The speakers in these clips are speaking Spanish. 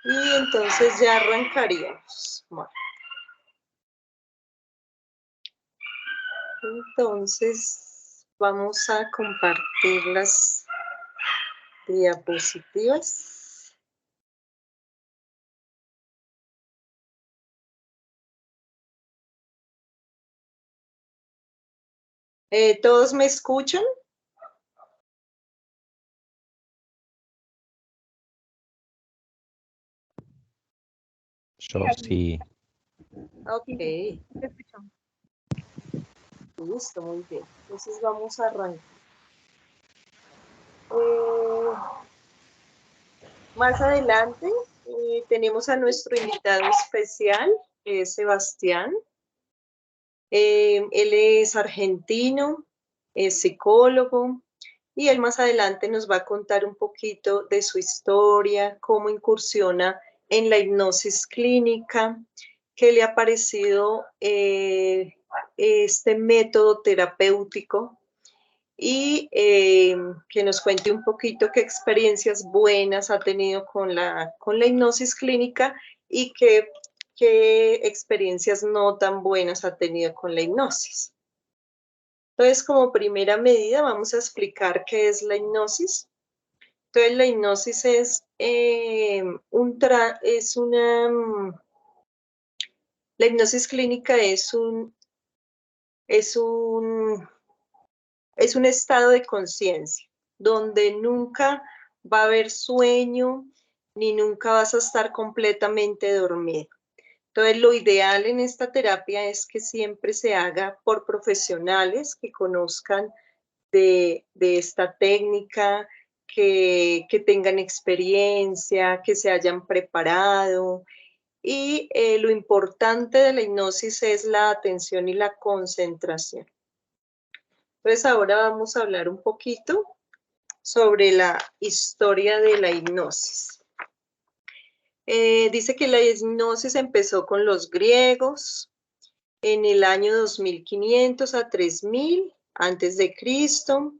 Y entonces ya arrancaríamos. Bueno, entonces vamos a compartir las diapositivas. ¿Todos me escuchan? Yo sí. Ok. Listo, muy bien. Entonces vamos a arrancar. Más adelante tenemos a nuestro invitado especial, Sebastián. Él es argentino, es psicólogo, y él más adelante nos va a contar un poquito de su historia, cómo incursiona en la hipnosis clínica, qué le ha parecido este método terapéutico y que nos cuente un poquito qué experiencias buenas ha tenido con la hipnosis clínica y qué experiencias no tan buenas ha tenido con la hipnosis. Entonces, como primera medida, vamos a explicar qué es la hipnosis. Entonces, la hipnosis es la hipnosis clínica es un estado de conciencia donde nunca va a haber sueño ni nunca vas a estar completamente dormido. Entonces, lo ideal en esta terapia es que siempre se haga por profesionales que conozcan de esta técnica, que tengan experiencia, que se hayan preparado. Y lo importante de la hipnosis es la atención y la concentración. Entonces, ahora vamos a hablar un poquito sobre la historia de la hipnosis. Dice que la hipnosis empezó con los griegos en el año 2500 a 3000 antes de Cristo.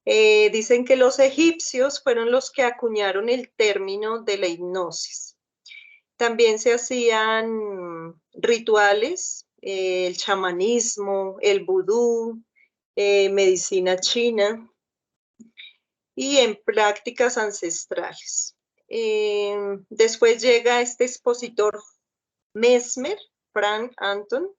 Dicen que los egipcios fueron los que acuñaron el término de la hipnosis. También se hacían rituales, el chamanismo, el vudú, medicina china y en prácticas ancestrales. Después llega este expositor Mesmer, Frank Anton,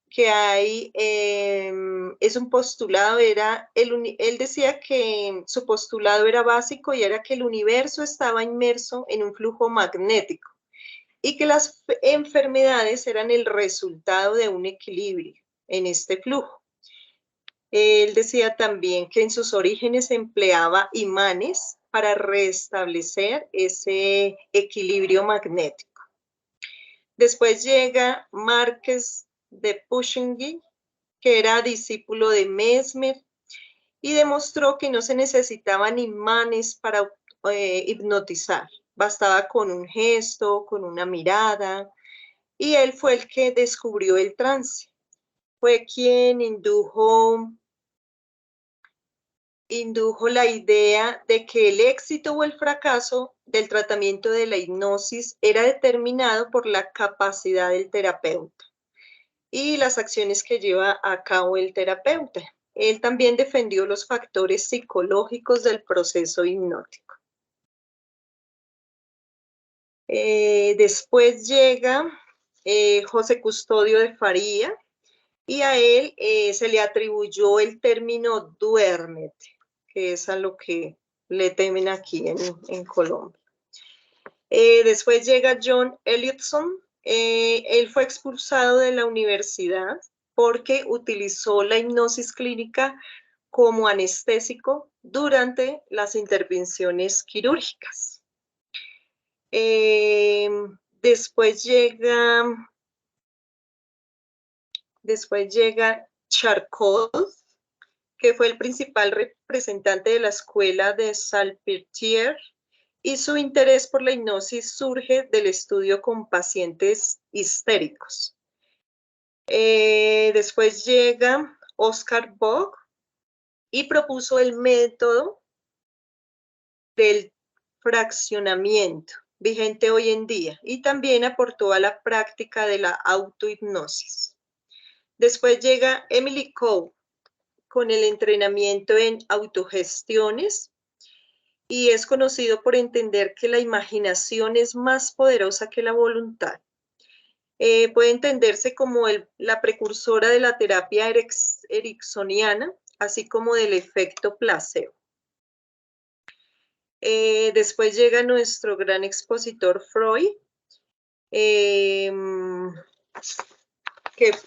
que hay, es un postulado, él decía que su postulado era básico y era que el universo estaba inmerso en un flujo magnético y que las enfermedades eran el resultado de un equilibrio en este flujo. Él decía también que en sus orígenes empleaba imanes para restablecer ese equilibrio magnético. Después llega Márquez de Pushinghi, que era discípulo de Mesmer, y demostró que no se necesitaban imanes para hipnotizar. Bastaba con un gesto, con una mirada, y él fue el que descubrió el trance. Fue quien indujo la idea de que el éxito o el fracaso del tratamiento de la hipnosis era determinado por la capacidad del terapeuta y las acciones que lleva a cabo el terapeuta. Él también defendió los factores psicológicos del proceso hipnótico. Después llega José Custodio de Faría y a él se le atribuyó el término duérmete, que es a lo que le temen aquí en Colombia. Después llega John Elliotson. Él fue expulsado de la universidad porque utilizó la hipnosis clínica como anestésico durante las intervenciones quirúrgicas. Después llega Charcot, que fue el principal representante de la escuela de Salpêtrière, y su interés por la hipnosis surge del estudio con pacientes histéricos. Después llega Oscar Bock y propuso el método del fraccionamiento, vigente hoy en día, y también aportó a la práctica de la autohipnosis. Después llega Emily Coe con el entrenamiento en autogestiones, y es conocido por entender que la imaginación es más poderosa que la voluntad. Puede entenderse como la precursora de la terapia ericksoniana, así como del efecto placebo. Después llega nuestro gran expositor Freud, que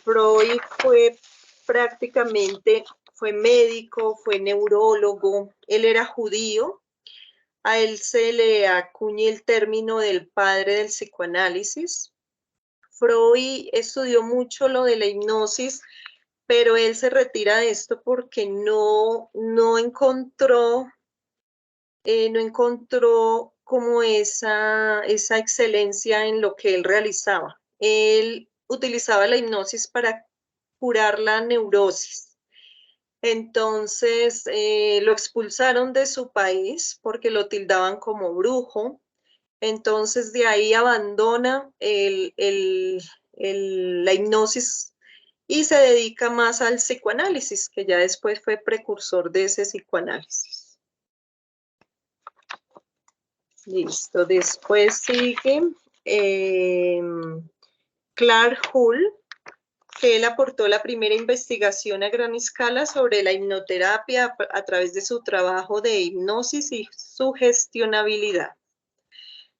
Freud fue médico, fue neurólogo, él era judío. A él se le acuña el término del padre del psicoanálisis. Freud estudió mucho lo de la hipnosis, pero él se retira de esto porque no encontró como esa excelencia en lo que él realizaba. Él utilizaba la hipnosis para curar la neurosis. Entonces lo expulsaron de su país porque lo tildaban como brujo. Entonces de ahí abandona la hipnosis y se dedica más al psicoanálisis, que ya después fue precursor de ese psicoanálisis. Listo, después sigue Clark Hull, que él aportó la primera investigación a gran escala sobre la hipnoterapia a través de su trabajo de hipnosis y sugestionabilidad.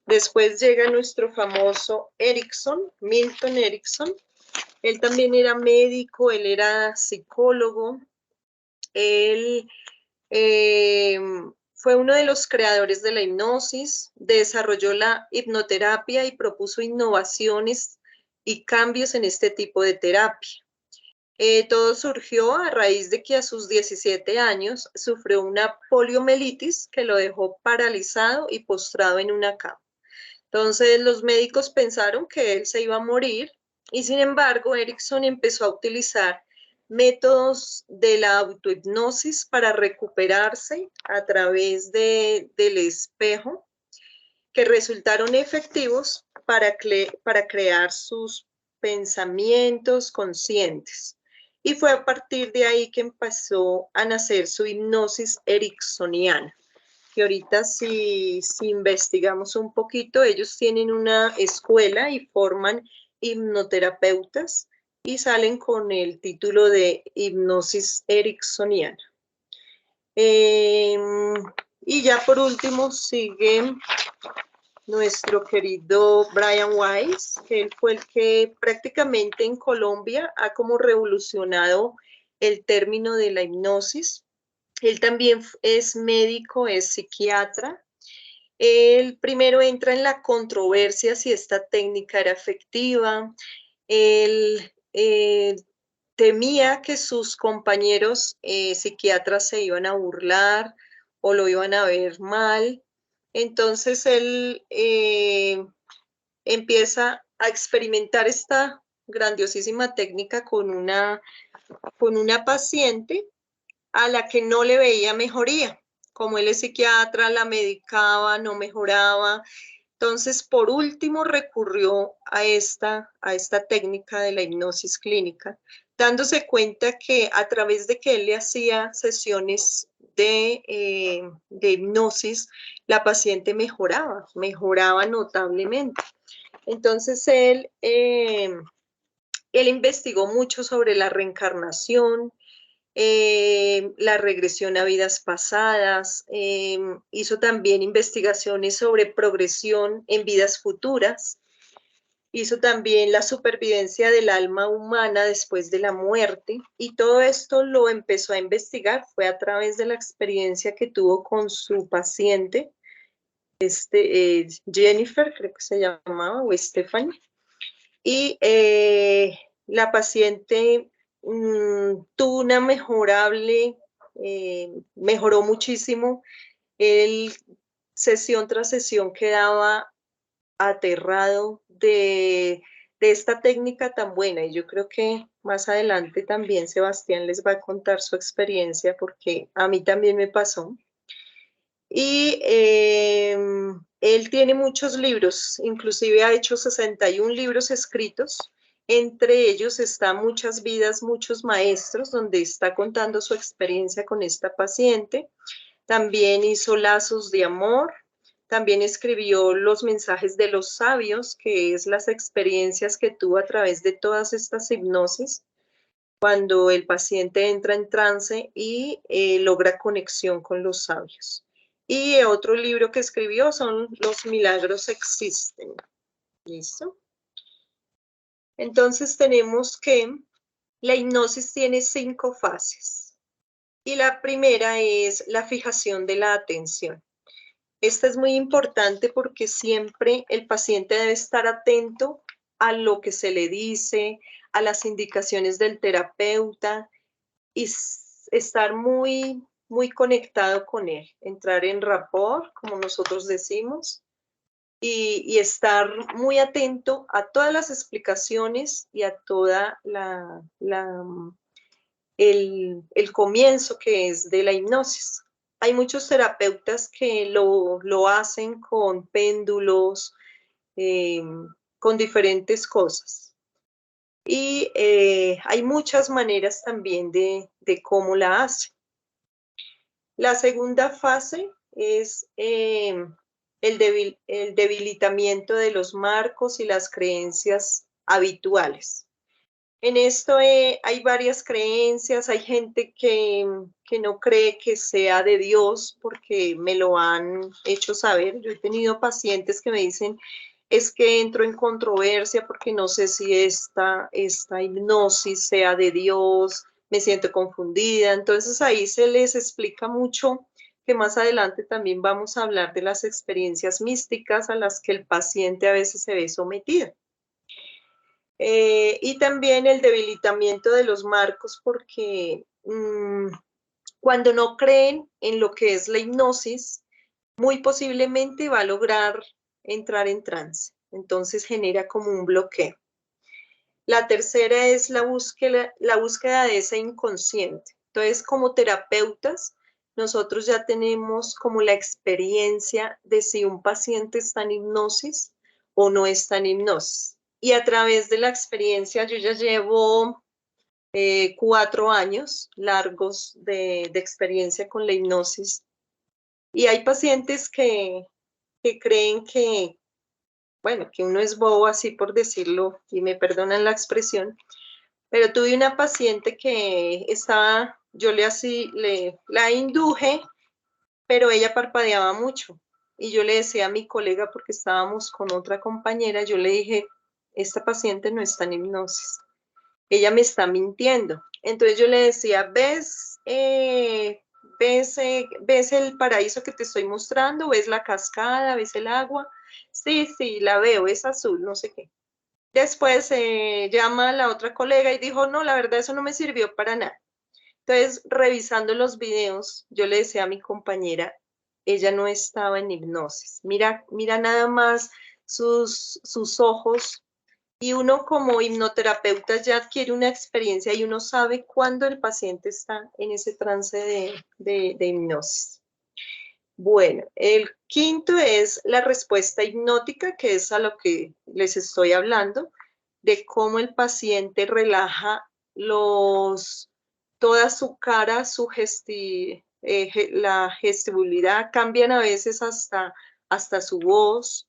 Después llega nuestro famoso Erickson, Milton Erickson. Él también era médico, él era psicólogo. Él fue uno de los creadores de la hipnosis, desarrolló la hipnoterapia y propuso innovaciones y cambios en este tipo de terapia. Todo surgió a raíz de que a sus 17 años sufrió una poliomielitis que lo dejó paralizado y postrado en una cama. Entonces los médicos pensaron que él se iba a morir y sin embargo Erickson empezó a utilizar métodos de la autohipnosis para recuperarse a través del espejo que resultaron efectivos para crear sus pensamientos conscientes. Y fue a partir de ahí que empezó a nacer su hipnosis ericksoniana, que ahorita si investigamos un poquito, ellos tienen una escuela y forman hipnoterapeutas y salen con el título de hipnosis ericksoniana. Y ya por último sigue nuestro querido Brian Weiss, que él fue el que prácticamente en Colombia ha como revolucionado el término de la hipnosis. Él también es médico, es psiquiatra. Él primero entra en la controversia si esta técnica era efectiva. Él temía que sus compañeros psiquiatras se iban a burlar o lo iban a ver mal. Entonces él empieza a experimentar esta grandiosísima técnica con una paciente a la que no le veía mejoría. Como él es psiquiatra, la medicaba, no mejoraba. Entonces, por último, recurrió a esta técnica de la hipnosis clínica, dándose cuenta que a través de que él le hacía sesiones de hipnosis, la paciente mejoraba notablemente. Entonces, él investigó mucho sobre la reencarnación, la regresión a vidas pasadas, hizo también investigaciones sobre progresión en vidas futuras, hizo también la supervivencia del alma humana después de la muerte, y todo esto lo empezó a investigar, fue a través de la experiencia que tuvo con su paciente, Jennifer, creo que se llamaba, o Stephanie, y la paciente tuvo una mejoró muchísimo. Él, sesión tras sesión, quedaba aterrado de esta técnica tan buena, y yo creo que más adelante también Sebastián les va a contar su experiencia porque a mí también me pasó. Y él Él tiene muchos libros, inclusive ha hecho 61 libros escritos. Entre ellos está Muchas vidas, muchos maestros, donde está contando su experiencia con esta paciente. También hizo Lazos de amor. También escribió Los mensajes de los sabios, que es las experiencias que tuvo a través de todas estas hipnosis, cuando el paciente entra en trance y logra conexión con los sabios. Y otro libro que escribió son Los milagros existen. ¿Listo? Entonces tenemos que la hipnosis tiene 5 fases. Y la primera es la fijación de la atención. Esta es muy importante porque siempre el paciente debe estar atento a lo que se le dice, a las indicaciones del terapeuta y estar muy, muy conectado con él, entrar en rapport, como nosotros decimos, y estar muy atento a todas las explicaciones y a toda el comienzo que es de la hipnosis. Hay muchos terapeutas que lo hacen con péndulos, con diferentes cosas. Y hay muchas maneras también de cómo la hacen. La segunda fase es el debilitamiento de los marcos y las creencias habituales. En esto hay varias creencias, hay gente que no cree que sea de Dios porque me lo han hecho saber. Yo he tenido pacientes que me dicen, es que entro en controversia porque no sé si esta hipnosis sea de Dios, me siento confundida. Entonces ahí se les explica mucho que más adelante también vamos a hablar de las experiencias místicas a las que el paciente a veces se ve sometido. Y también el debilitamiento de los marcos porque cuando no creen en lo que es la hipnosis, muy posiblemente va a lograr entrar en trance. Entonces genera como un bloqueo. La tercera es la búsqueda de ese inconsciente. Entonces, como terapeutas, nosotros ya tenemos como la experiencia de si un paciente está en hipnosis o no está en hipnosis. Y a través de la experiencia, yo ya llevo 4 años largos de experiencia con la hipnosis. Y hay pacientes que creen que, bueno, que uno es bobo, así por decirlo, y me perdonan la expresión, pero tuve una paciente que estaba, yo la induje, pero ella parpadeaba mucho. Y yo le decía a mi colega, porque estábamos con otra compañera, yo le dije, esta paciente no está en hipnosis, ella me está mintiendo. Entonces yo le decía, ¿ves el paraíso que te estoy mostrando? ¿Ves la cascada? ¿Ves el agua? Sí, sí, la veo, es azul, no sé qué. Después llama a la otra colega y dijo, no, la verdad eso no me sirvió para nada. Entonces, revisando los videos, yo le decía a mi compañera, ella no estaba en hipnosis. Mira, mira nada más sus ojos. Y uno como hipnoterapeuta ya adquiere una experiencia y uno sabe cuándo el paciente está en ese trance de hipnosis. Bueno, el quinto es la respuesta hipnótica, que es a lo que les estoy hablando, de cómo el paciente relaja toda su cara, la gestibilidad, cambian a veces hasta su voz,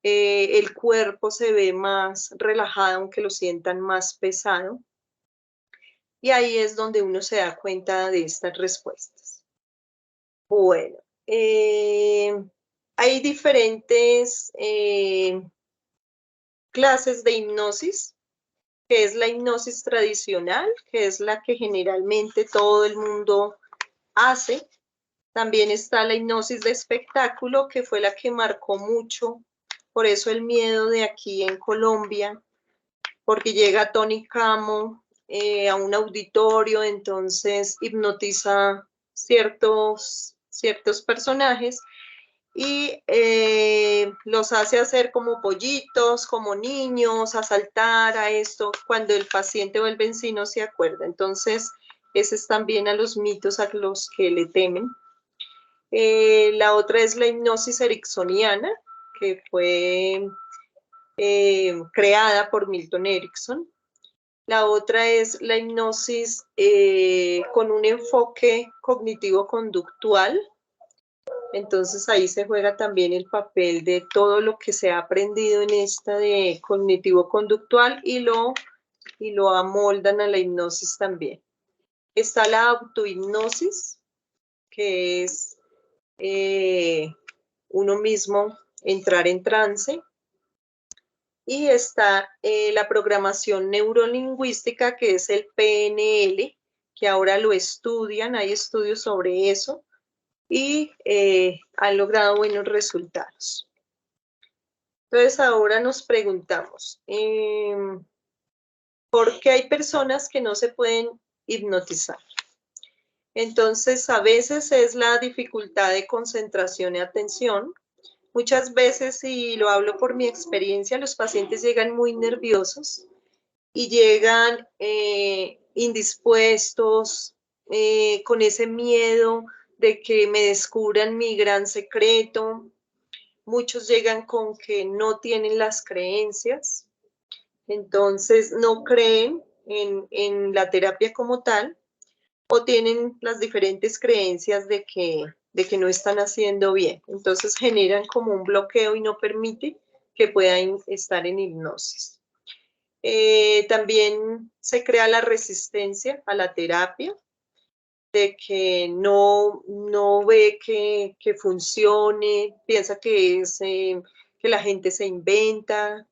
el cuerpo se ve más relajado, aunque lo sientan más pesado. Y ahí es donde uno se da cuenta de estas respuestas. Bueno, hay diferentes clases de hipnosis, que es la hipnosis tradicional, que es la que generalmente todo el mundo hace. También está la hipnosis de espectáculo, que fue la que marcó mucho, por eso el miedo de aquí en Colombia, porque llega Tony Camo a un auditorio, entonces hipnotiza ciertos personajes y los hace hacer como pollitos, como niños, a saltar a esto, cuando el paciente o el vecino no se acuerda. Entonces, ese es también a los mitos a los que le temen. La otra es la hipnosis ericksoniana, que fue creada por Milton Erickson. La otra es la hipnosis con un enfoque cognitivo-conductual. Entonces ahí se juega también el papel de todo lo que se ha aprendido en esta de cognitivo-conductual y lo amoldan a la hipnosis también. Está la autohipnosis, que es uno mismo entrar en trance. Y está la programación neurolingüística, que es el PNL, que ahora lo estudian, hay estudios sobre eso, y han logrado buenos resultados. Entonces ahora nos preguntamos, ¿por qué hay personas que no se pueden hipnotizar? Entonces, a veces es la dificultad de concentración y atención. Muchas veces, y lo hablo por mi experiencia, los pacientes llegan muy nerviosos y llegan indispuestos, con ese miedo de que me descubran mi gran secreto. Muchos llegan con que no tienen las creencias, entonces no creen en la terapia como tal, o tienen las diferentes creencias de que no están haciendo bien. Entonces generan como un bloqueo y no permite que puedan estar en hipnosis. También se crea la resistencia a la terapia, de que no ve que funcione, piensa que, que la gente se inventa.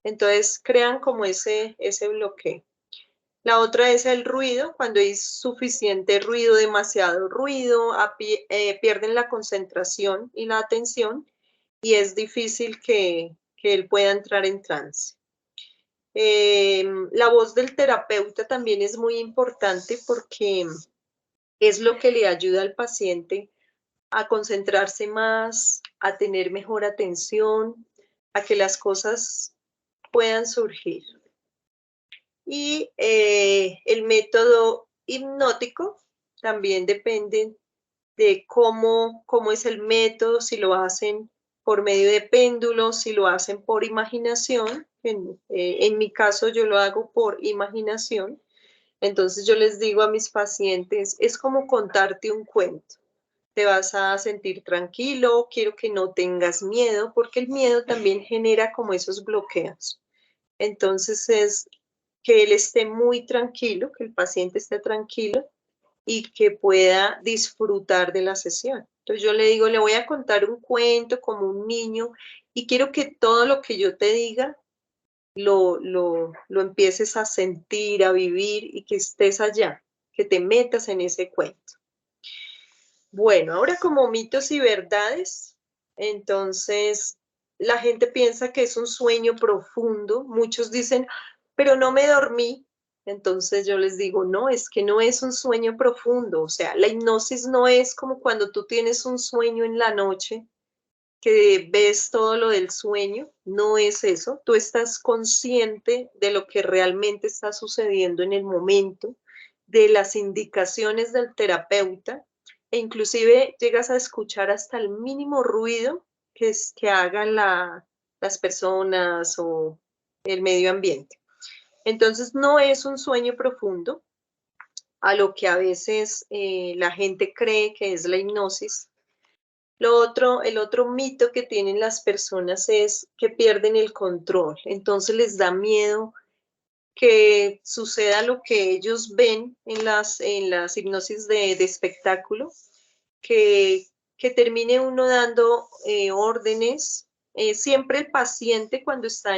Entonces crean como ese bloqueo. La otra es el ruido, cuando hay suficiente ruido, demasiado ruido, pierden la concentración y la atención y es difícil que él pueda entrar en trance. La voz del terapeuta también es muy importante porque es lo que le ayuda al paciente a concentrarse más, a tener mejor atención, a que las cosas puedan surgir. Y el método hipnótico también depende de cómo es el método, si lo hacen por medio de péndulos, si lo hacen por imaginación. En mi caso yo lo hago por imaginación. Entonces yo les digo a mis pacientes, es como contarte un cuento. Te vas a sentir tranquilo, quiero que no tengas miedo, porque el miedo también genera como esos bloqueos. Entonces es que él esté muy tranquilo, que el paciente esté tranquilo y que pueda disfrutar de la sesión. Entonces yo le digo, le voy a contar un cuento como un niño y quiero que todo lo que yo te diga lo empieces a sentir, a vivir y que estés allá, que te metas en ese cuento. Bueno, ahora como mitos y verdades, entonces la gente piensa que es un sueño profundo. Muchos dicen, pero no me dormí. Entonces yo les digo, no, es que no es un sueño profundo. O sea, la hipnosis no es como cuando tú tienes un sueño en la noche que ves todo lo del sueño. No es eso. Tú estás consciente de lo que realmente está sucediendo en el momento, de las indicaciones del terapeuta, e inclusive llegas a escuchar hasta el mínimo ruido que hagan las personas o el medio ambiente. Entonces no es un sueño profundo, a lo que a veces la gente cree que es la hipnosis. El otro mito que tienen las personas es que pierden el control, entonces les da miedo que suceda lo que ellos ven en las hipnosis de espectáculo, que, que termine uno dando órdenes. Siempre el paciente cuando está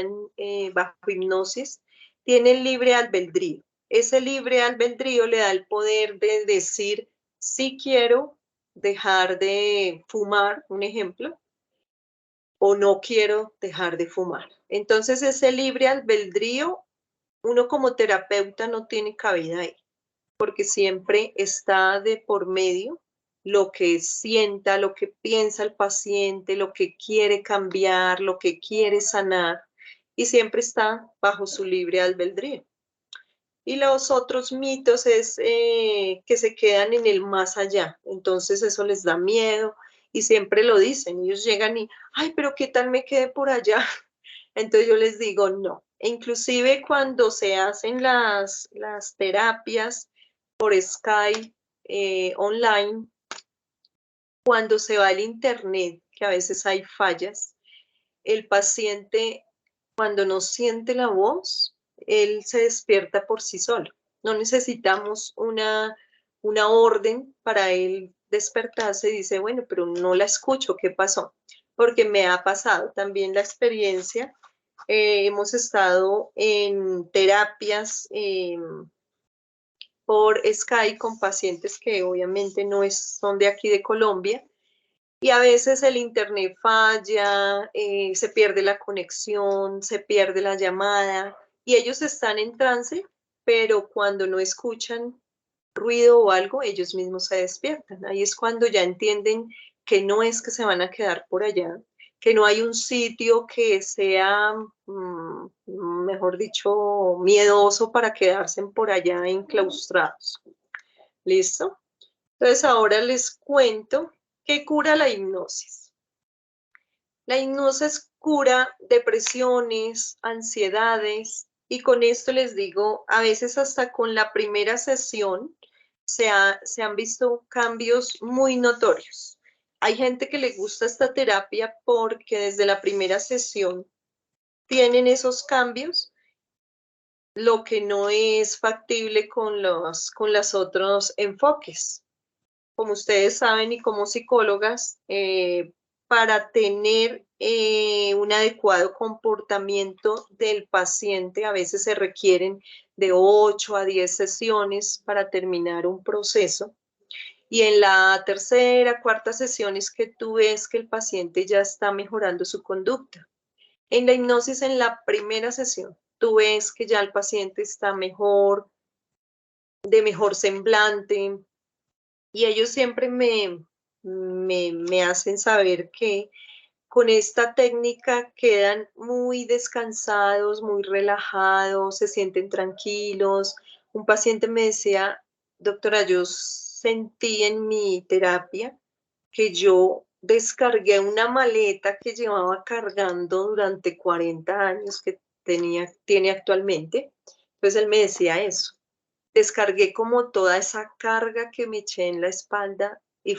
bajo hipnosis tiene el libre albedrío. Ese libre albedrío le da el poder de decir si quiero dejar de fumar, un ejemplo, o no quiero dejar de fumar. Entonces ese libre albedrío, uno como terapeuta no tiene cabida ahí, porque siempre está de por medio lo que sienta, lo que piensa el paciente, lo que quiere cambiar, lo que quiere sanar, y siempre está bajo su libre albedrío. Y los otros mitos es que se quedan en el más allá, entonces eso les da miedo y siempre lo dicen, ellos llegan y, ay, pero ¿qué tal me quede por allá? Entonces yo les digo, no. E inclusive cuando se hacen las terapias por Skype online, cuando se va al internet, que a veces hay fallas, el paciente cuando no siente la voz, él se despierta por sí solo. No necesitamos una orden para él despertarse y dice, bueno, pero no la escucho, ¿qué pasó? Porque me ha pasado también la experiencia. Hemos estado en terapias por Skype con pacientes que obviamente no son de aquí de Colombia y a veces el internet falla, se pierde la conexión, se pierde la llamada y ellos están en trance, pero cuando no escuchan ruido o algo, ellos mismos se despiertan. Ahí es cuando ya entienden que no es que se van a quedar por allá, que no hay un sitio que sea, mejor dicho, miedoso para quedarse por allá enclaustrados. ¿Listo? Entonces ahora les cuento qué cura la hipnosis. La hipnosis cura depresiones, ansiedades y con esto les digo, a veces hasta con la primera sesión se han visto cambios muy notorios. Hay gente que le gusta esta terapia porque desde la primera sesión tienen esos cambios, lo que no es factible con los otros enfoques. Como ustedes saben y como psicólogas, para tener un adecuado comportamiento del paciente, a veces se requieren de 8 a 10 sesiones para terminar un proceso. Y en la tercera, cuarta sesión es que tú ves que el paciente ya está mejorando su conducta. En la hipnosis, en la primera sesión, tú ves que ya el paciente está mejor, de mejor semblante, y ellos siempre me hacen saber que con esta técnica quedan muy descansados, muy relajados, se sienten tranquilos. Un paciente me decía, doctora, yo sentí en mi terapia que yo descargué una maleta que llevaba cargando durante 40 años que tiene actualmente. Entonces él me decía eso, descargué como toda esa carga que me eché en la espalda y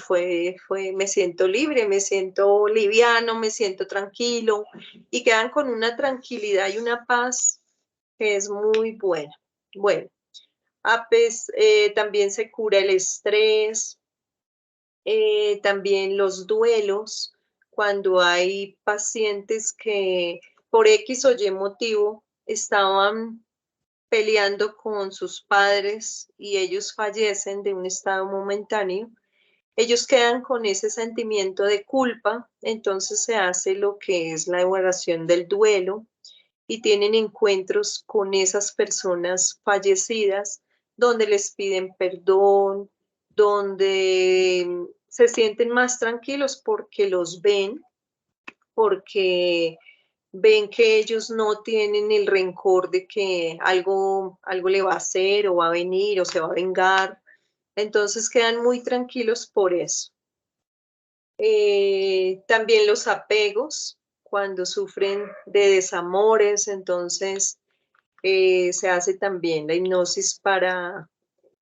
me siento libre, me siento liviano, me siento tranquilo y quedan con una tranquilidad y una paz que es muy buena. Bueno, también se cura el estrés, también los duelos, cuando hay pacientes que por X o Y motivo estaban peleando con sus padres y ellos fallecen de un estado momentáneo, ellos quedan con ese sentimiento de culpa, entonces se hace lo que es la evaluación del duelo y tienen encuentros con esas personas fallecidas donde les piden perdón, donde se sienten más tranquilos porque los ven, porque ven que ellos no tienen el rencor de que algo le va a hacer o va a venir o se va a vengar. Entonces quedan muy tranquilos por eso. También los apegos, cuando sufren de desamores, entonces se hace también la hipnosis para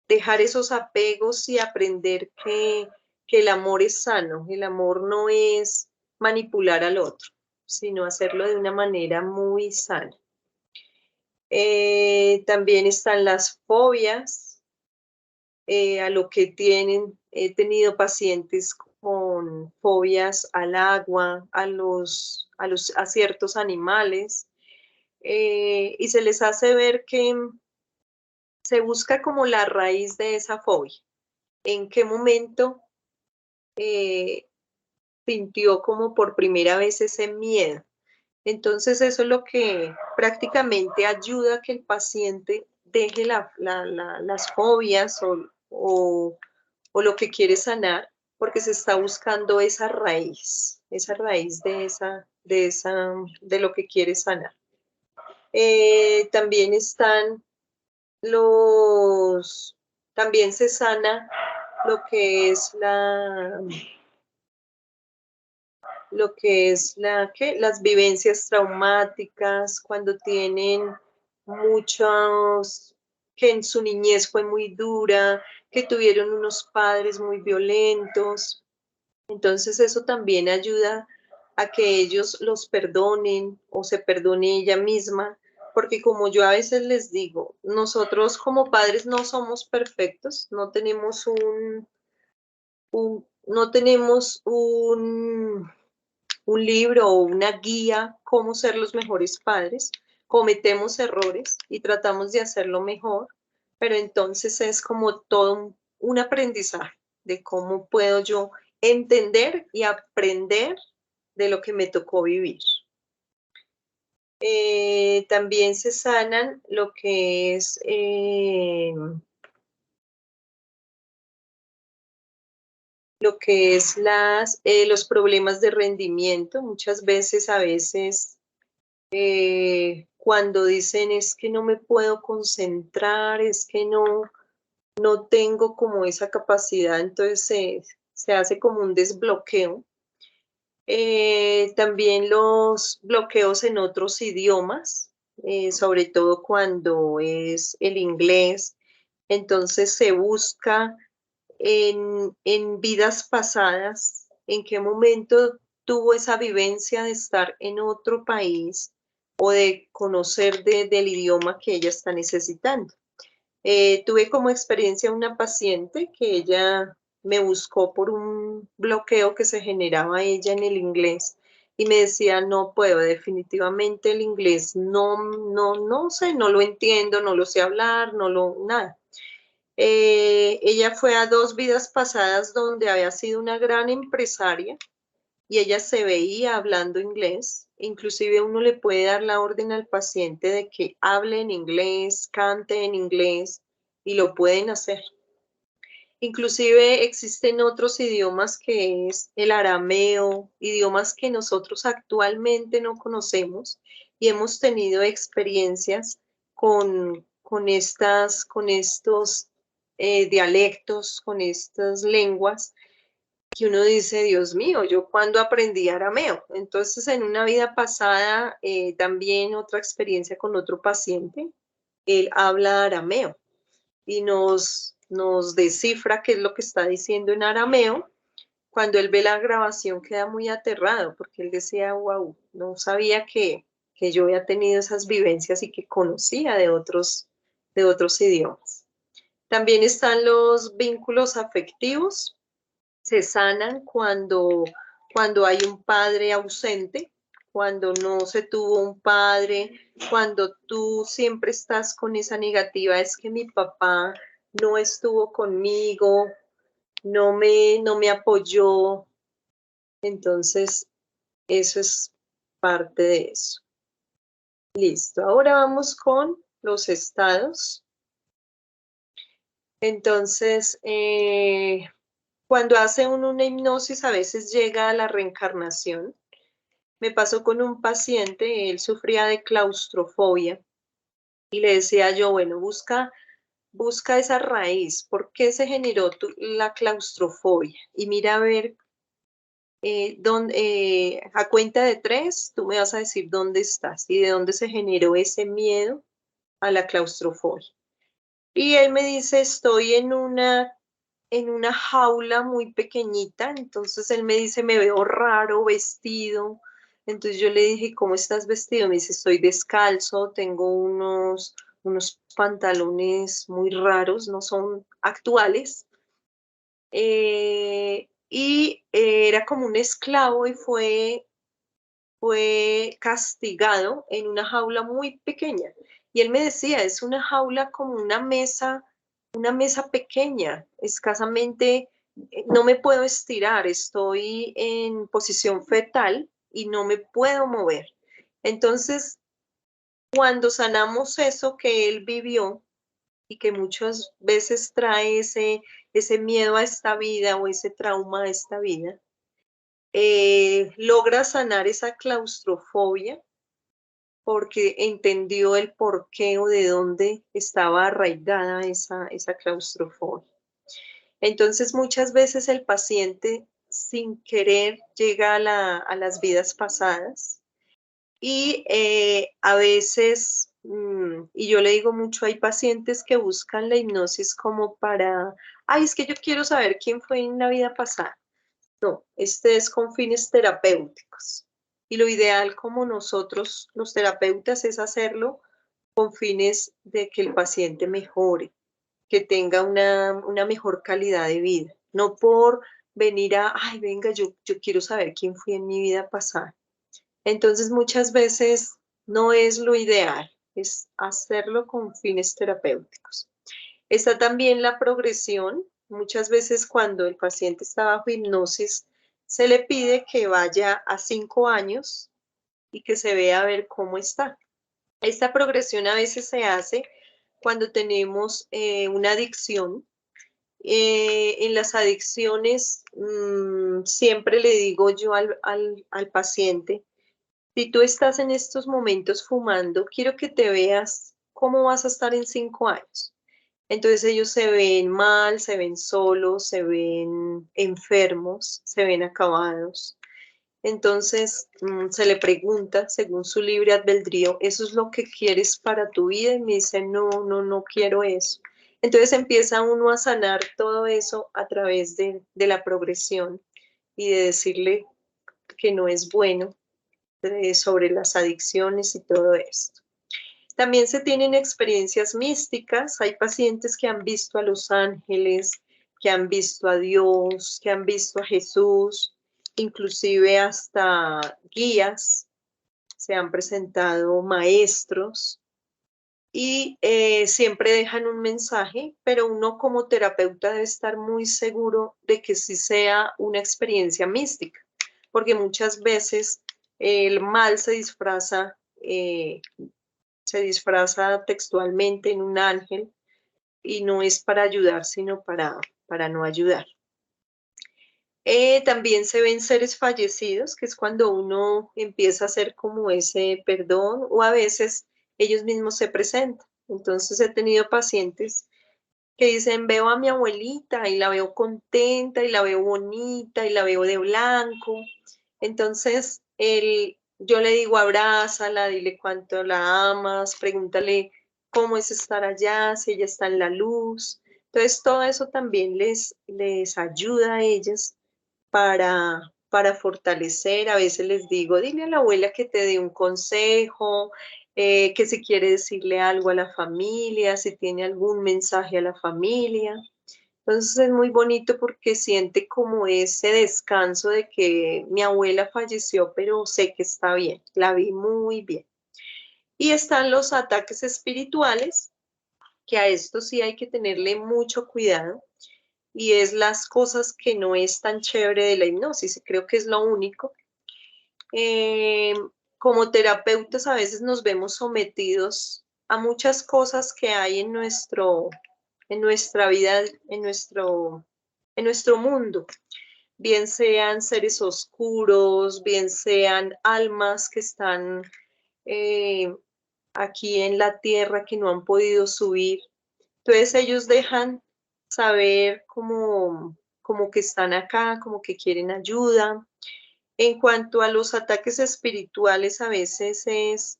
dejar esos apegos y aprender que el amor es sano. El amor no es manipular al otro, sino hacerlo de una manera muy sana. También están las fobias, a lo que he tenido pacientes con fobias al agua, a ciertos animales, y se les hace ver que se busca como la raíz de esa fobia. ¿En qué momento sintió como por primera vez ese miedo? Entonces eso es lo que prácticamente ayuda a que el paciente deje las fobias o lo que quiere sanar, porque se está buscando esa raíz de lo que quiere sanar. También están también se sana lo que es las vivencias traumáticas, cuando tienen muchos, que en su niñez fue muy dura, que tuvieron unos padres muy violentos. Entonces eso también ayuda a que ellos los perdonen o se perdone ella misma, porque como yo a veces les digo, nosotros como padres no somos perfectos, no tenemos no tenemos un libro o una guía cómo ser los mejores padres, cometemos errores y tratamos de hacerlo mejor, pero entonces es como todo un aprendizaje de cómo puedo yo entender y aprender de lo que me tocó vivir. También se sanan lo que es los problemas de rendimiento. Muchas veces, a veces, cuando dicen es que no me puedo concentrar, es que no tengo como esa capacidad, entonces se hace como un desbloqueo. También los bloqueos en otros idiomas, sobre todo cuando es el inglés, entonces se busca en vidas pasadas, en qué momento tuvo esa vivencia de estar en otro país o de conocer del idioma que ella está necesitando. Tuve como experiencia una paciente que ella me buscó por un bloqueo que se generaba ella en el inglés y me decía, no puedo, definitivamente el inglés no sé, no lo entiendo, no lo sé hablar, nada. Ella fue a 2 vidas pasadas donde había sido una gran empresaria y ella se veía hablando inglés. Inclusive uno le puede dar la orden al paciente de que hable en inglés, cante en inglés y lo pueden hacer. Inclusive existen otros idiomas que es el arameo, idiomas que nosotros actualmente no conocemos y hemos tenido experiencias con estos dialectos, con estas lenguas que uno dice, Dios mío, ¿yo cuándo aprendí arameo? Entonces, en una vida pasada, también otra experiencia con otro paciente, él habla arameo y nos descifra qué es lo que está diciendo en arameo. Cuando él ve la grabación queda muy aterrado porque él decía, wow, no sabía que yo había tenido esas vivencias y que conocía de otros idiomas. También están los vínculos afectivos, se sanan cuando hay un padre ausente, cuando no se tuvo un padre, cuando tú siempre estás con esa negativa, es que mi papá no estuvo conmigo, no me apoyó. Entonces, eso es parte de eso. Listo, ahora vamos con los estados. Entonces, cuando hace una hipnosis, a veces llega a la reencarnación. Me pasó con un paciente, él sufría de claustrofobia y le decía yo, bueno, busca esa raíz, ¿por qué se generó la claustrofobia? Y mira a ver, a cuenta de 3, tú me vas a decir dónde estás y de dónde se generó ese miedo a la claustrofobia. Y él me dice, estoy en una jaula muy pequeñita, entonces él me dice, me veo raro vestido. Entonces yo le dije, ¿cómo estás vestido? Me dice, estoy descalzo, tengo unos pantalones muy raros, no son actuales. Era como un esclavo y fue castigado en una jaula muy pequeña. Y él me decía, es una jaula como una mesa pequeña, escasamente, no me puedo estirar, estoy en posición fetal y no me puedo mover. Entonces, cuando sanamos eso que él vivió y que muchas veces trae ese miedo a esta vida o ese trauma a esta vida, logra sanar esa claustrofobia porque entendió el porqué o de dónde estaba arraigada esa claustrofobia. Entonces, muchas veces el paciente sin querer llega a las vidas pasadas y a veces, y yo le digo mucho, hay pacientes que buscan la hipnosis como para, ay, es que yo quiero saber quién fue en la vida pasada. No, este es con fines terapéuticos. Y lo ideal como nosotros, los terapeutas, es hacerlo con fines de que el paciente mejore, que tenga una mejor calidad de vida, no por venir a, ay, venga, yo quiero saber quién fui en mi vida pasada. Entonces, muchas veces no es lo ideal, es hacerlo con fines terapéuticos. Está también la progresión. Muchas veces cuando el paciente está bajo hipnosis, se le pide que vaya a 5 años y que se vea a ver cómo está. Esta progresión a veces se hace cuando tenemos una adicción. En las adicciones, siempre le digo yo al paciente, si tú estás en estos momentos fumando, quiero que te veas cómo vas a estar en 5 años. Entonces ellos se ven mal, se ven solos, se ven enfermos, se ven acabados. Entonces se le pregunta, según su libre albedrío, ¿eso es lo que quieres para tu vida? Y me dice, no, no, no quiero eso. Entonces empieza uno a sanar todo eso a través de la progresión y de decirle que no es bueno, sobre las adicciones y todo esto. También se tienen experiencias místicas. Hay pacientes que han visto a los ángeles, que han visto a Dios, que han visto a Jesús, inclusive hasta guías, se han presentado maestros y siempre dejan un mensaje, pero uno como terapeuta debe estar muy seguro de que sí sea una experiencia mística, porque muchas veces el mal se disfraza textualmente en un ángel y no es para ayudar, sino para no ayudar. También se ven seres fallecidos, que es cuando uno empieza a hacer como ese perdón, o a veces ellos mismos se presentan. Entonces he tenido pacientes que dicen, veo a mi abuelita y la veo contenta y la veo bonita y la veo de blanco. Entonces yo le digo, abrázala, dile cuánto la amas, pregúntale cómo es estar allá, si ella está en la luz. Entonces todo eso también les ayuda a ellas para fortalecer. A veces les digo, dile a la abuela que te dé un consejo, que si quiere decirle algo a la familia, si tiene algún mensaje a la familia. Entonces es muy bonito porque siente como ese descanso de que mi abuela falleció, pero sé que está bien, la vi muy bien. Y están los ataques espirituales, que a esto sí hay que tenerle mucho cuidado, y es las cosas que no es tan chévere de la hipnosis, y creo que es lo único. Eh, Como terapeutas a veces nos vemos sometidos a muchas cosas que hay en nuestra vida, en nuestro mundo, bien sean seres oscuros, bien sean almas que están eh, aquí en la tierra que no han podido subir. Entonces ellos dejan saber como que están acá, como que quieren ayuda. En cuanto a los ataques espirituales, a veces es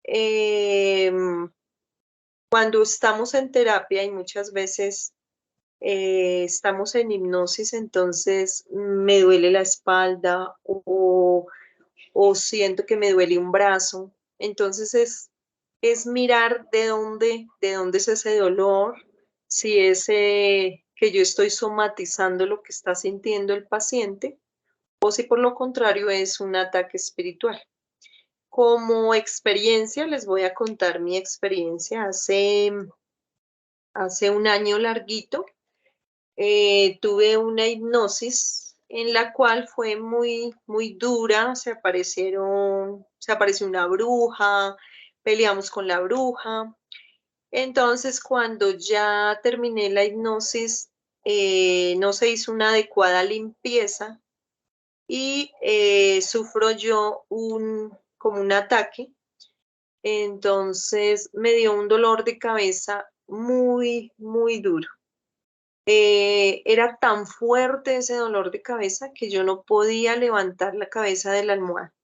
eh, cuando estamos en terapia y muchas veces estamos en hipnosis, entonces me duele la espalda o siento que me duele un brazo. Entonces es mirar de dónde es ese dolor, si es que yo estoy somatizando lo que está sintiendo el paciente o si por lo contrario es un ataque espiritual. Como experiencia, les voy a contar mi experiencia. Hace un año larguito, tuve una hipnosis en la cual fue muy, muy dura. Se apareció una bruja, peleamos con la bruja. Entonces, cuando ya terminé la hipnosis, no se hizo una adecuada limpieza y sufro yo como un ataque. Entonces me dio un dolor de cabeza muy, muy duro. Era tan fuerte ese dolor de cabeza que yo no podía levantar la cabeza de la almohada.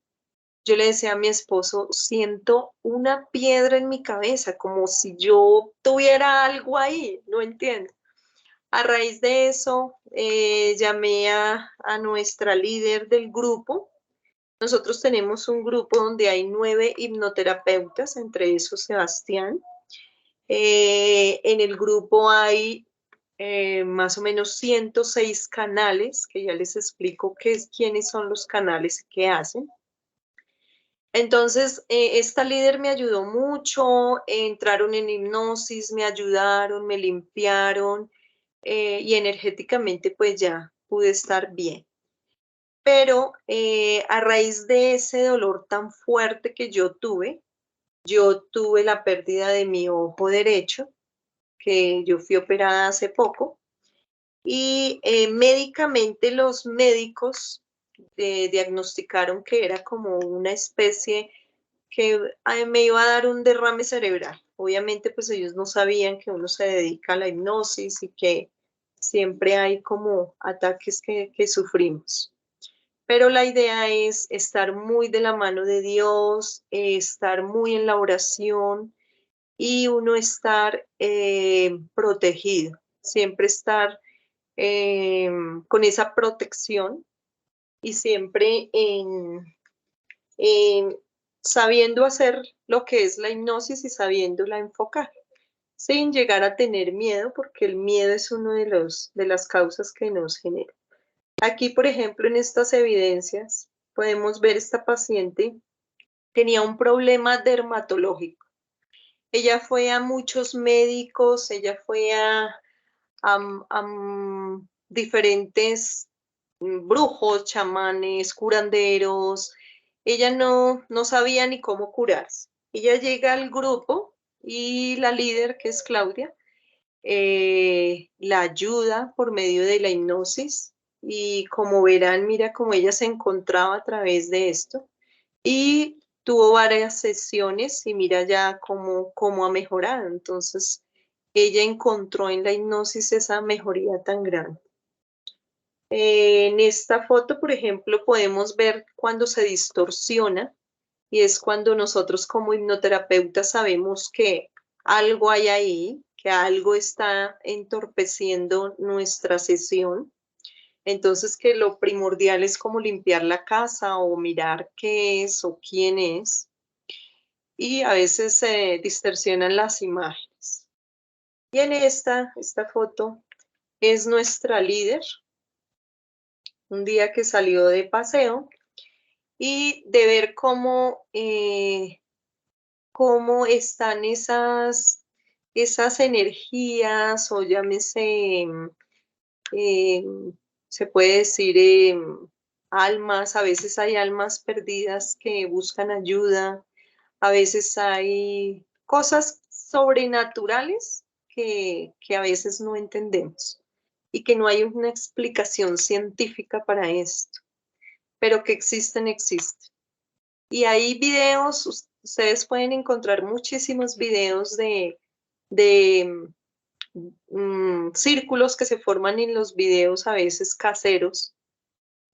Yo le decía a mi esposo, siento una piedra en mi cabeza, como si yo tuviera algo ahí, no entiendo. A raíz de eso, llamé a nuestra líder del grupo. Nosotros tenemos un grupo donde hay 9 hipnoterapeutas, entre esos Sebastián. En el grupo hay más o menos 106 canales, que ya les explico quiénes son los canales y qué hacen. Entonces, esta líder me ayudó mucho, entraron en hipnosis, me ayudaron, me limpiaron y energéticamente pues ya pude estar bien. Pero a raíz de ese dolor tan fuerte que yo tuve la pérdida de mi ojo derecho, que yo fui operada hace poco, y médicamente los médicos diagnosticaron que era como una especie que me iba a dar un derrame cerebral. Obviamente, pues ellos no sabían que uno se dedica a la hipnosis y que siempre hay como ataques que sufrimos. Pero la idea es estar muy de la mano de Dios, estar muy en la oración y uno estar protegido, siempre estar eh, con esa protección y siempre en sabiendo hacer lo que es la hipnosis y sabiéndola enfocar, sin llegar a tener miedo, porque el miedo es uno de las causas que nos genera. Aquí, por ejemplo, en estas evidencias, podemos ver esta paciente tenía un problema dermatológico. Ella fue a muchos médicos, ella fue a diferentes brujos, chamanes, curanderos. Ella no sabía ni cómo curarse. Ella llega al grupo y la líder, que es Claudia, la ayuda por medio de la hipnosis y como verán, mira cómo ella se encontraba a través de esto y tuvo varias sesiones y mira ya cómo ha mejorado. Entonces, ella encontró en la hipnosis esa mejoría tan grande. En esta foto, por ejemplo, podemos ver cuando se distorsiona y es cuando nosotros como hipnoterapeutas sabemos que algo hay ahí, que algo está entorpeciendo nuestra sesión. Entonces, que lo primordial es como limpiar la casa o mirar qué es o quién es. Y a veces se distorsionan las imágenes. Y en esta foto es nuestra líder, un día que salió de paseo y de ver cómo están esas energías o llámese, eh, se puede decir, almas, a veces hay almas perdidas que buscan ayuda, a veces hay cosas sobrenaturales que a veces no entendemos y que no hay una explicación científica para esto, pero que existen, existen. Y hay videos, ustedes pueden encontrar muchísimos videos de círculos que se forman en los videos a veces caseros,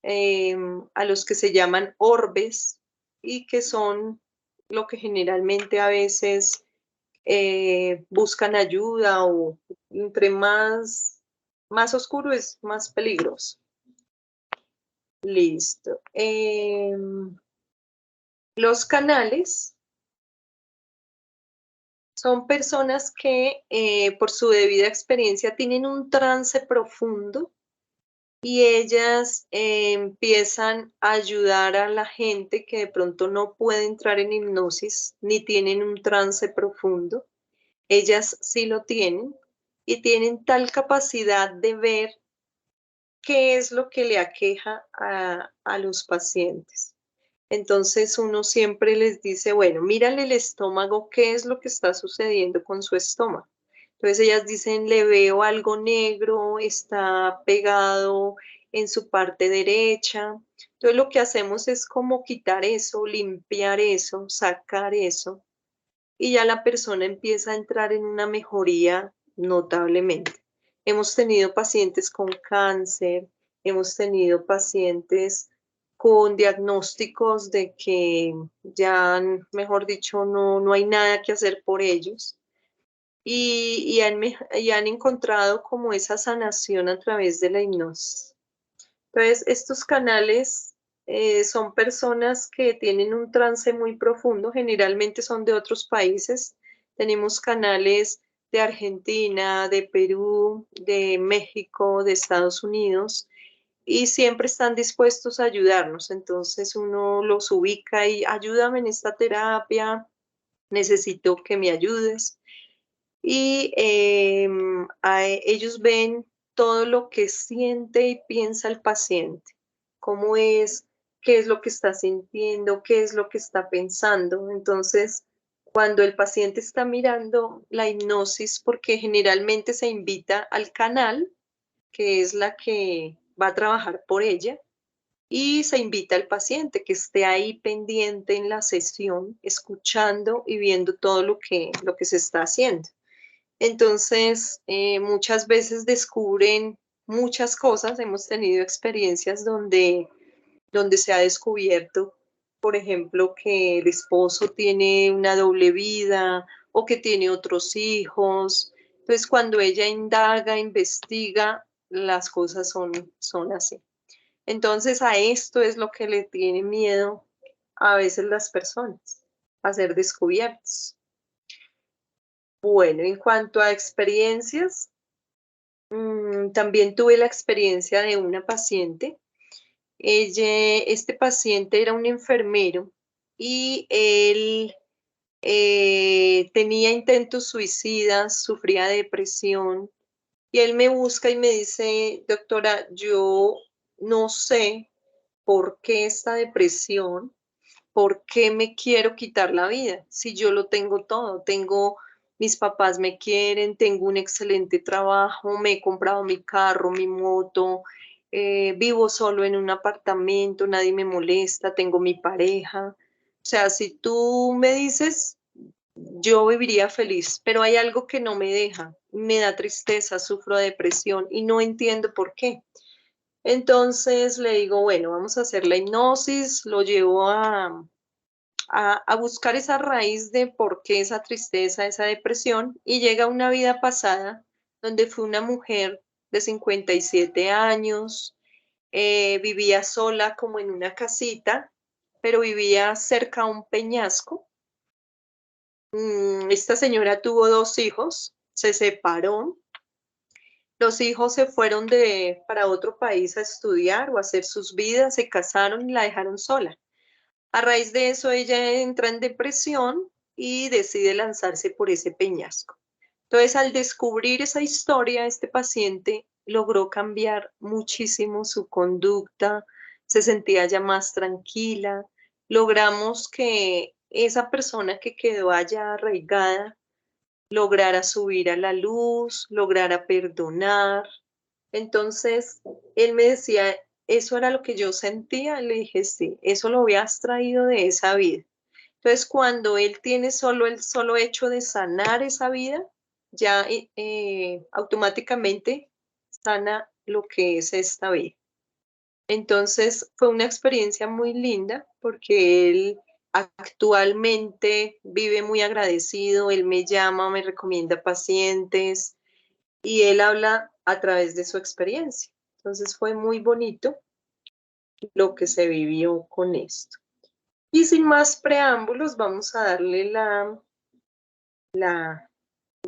a los que se llaman orbes y que son lo que generalmente a veces buscan ayuda o entre más oscuro es más peligroso. Listo. Los canales son personas que por su debida experiencia tienen un trance profundo y ellas empiezan a ayudar a la gente que de pronto no puede entrar en hipnosis ni tienen un trance profundo. Ellas sí lo tienen y tienen tal capacidad de ver qué es lo que le aqueja a los pacientes. Entonces uno siempre les dice, bueno, mírale el estómago, ¿qué es lo que está sucediendo con su estómago? Entonces ellas dicen, le veo algo negro, está pegado en su parte derecha. Entonces lo que hacemos es como quitar eso, limpiar eso, sacar eso y ya la persona empieza a entrar en una mejoría notablemente. Hemos tenido pacientes con cáncer, hemos tenido pacientes con diagnósticos de que ya, mejor dicho, no hay nada que hacer por ellos y han encontrado como esa sanación a través de la hipnosis. Entonces, estos canales son personas que tienen un trance muy profundo, generalmente son de otros países. Tenemos canales de Argentina, de Perú, de México, de Estados Unidos, y siempre están dispuestos a ayudarnos. Entonces uno los ubica y ayúdame en esta terapia, necesito que me ayudes. Y ellos ven todo lo que siente y piensa el paciente, cómo es, qué es lo que está sintiendo, qué es lo que está pensando. Entonces, cuando el paciente está mirando la hipnosis, porque generalmente se invita al canal, que es la que va a trabajar por ella, y se invita al paciente que esté ahí pendiente en la sesión, escuchando y viendo todo lo que se está haciendo. Entonces, muchas veces descubren muchas cosas. Hemos tenido experiencias donde se ha descubierto, por ejemplo, que el esposo tiene una doble vida o que tiene otros hijos. Entonces, cuando ella indaga, investiga, las cosas son así. Entonces, a esto es lo que le tiene miedo a veces las personas, a ser descubiertos. Bueno, en cuanto a experiencias, también tuve la experiencia de una paciente. Este paciente era un enfermero y él tenía intentos suicidas, sufría depresión, y él me busca y me dice, doctora, yo no sé por qué esta depresión, ¿por qué me quiero quitar la vida? Si yo lo tengo todo, mis papás me quieren, tengo un excelente trabajo, me he comprado mi carro, mi moto, vivo solo en un apartamento, nadie me molesta, tengo mi pareja. O sea, si tú me dices, yo viviría feliz, pero hay algo que no me deja, me da tristeza, sufro de depresión y no entiendo por qué. Entonces le digo, bueno, vamos a hacer la hipnosis, lo llevo a buscar esa raíz de por qué esa tristeza, esa depresión, y llega a una vida pasada donde fue una mujer de 57 años, vivía sola como en una casita, pero vivía cerca a un peñasco. Esta señora tuvo 2 hijos, se separó, los hijos se fueron para otro país a estudiar o a hacer sus vidas, se casaron y la dejaron sola. A raíz de eso, ella entra en depresión y decide lanzarse por ese peñasco. Entonces, al descubrir esa historia, este paciente logró cambiar muchísimo su conducta, se sentía ya más tranquila. Logramos que esa persona que quedó allá arraigada lograra subir a la luz, lograra perdonar. Entonces, él me decía, eso era lo que yo sentía. Le dije, sí, eso lo habías traído de esa vida. Entonces, cuando él tiene solo el solo hecho de sanar esa vida, ya automáticamente sana lo que es esta vida. Entonces, fue una experiencia muy linda porque él actualmente vive muy agradecido, él me llama, me recomienda pacientes y él habla a través de su experiencia. Entonces, fue muy bonito lo que se vivió con esto. Y sin más preámbulos, vamos a darle la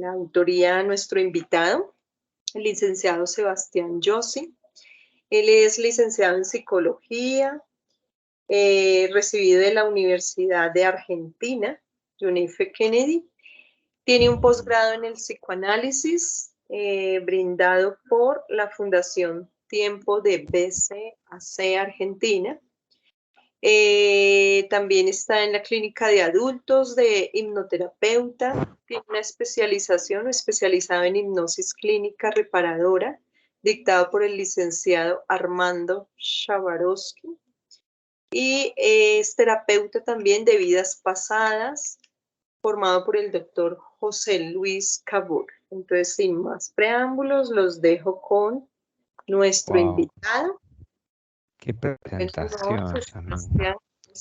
autoría a nuestro invitado, el licenciado Sebastián Yossi. Él es licenciado en psicología, recibido de la Universidad de Argentina, John F. Kennedy. Tiene un posgrado en el psicoanálisis, brindado por la Fundación Tiempo de BCAC Argentina. También está en la clínica de adultos de hipnoterapeuta. Tiene una especialización especializada en hipnosis clínica reparadora, dictado por el licenciado Armando Chavarowski. Y es terapeuta también de vidas pasadas formado por el doctor José Luis Cabur. Entonces, sin más preámbulos, los dejo con nuestro Wow, invitado. qué Buenas presentación, noches, Yasmín. Sebastián.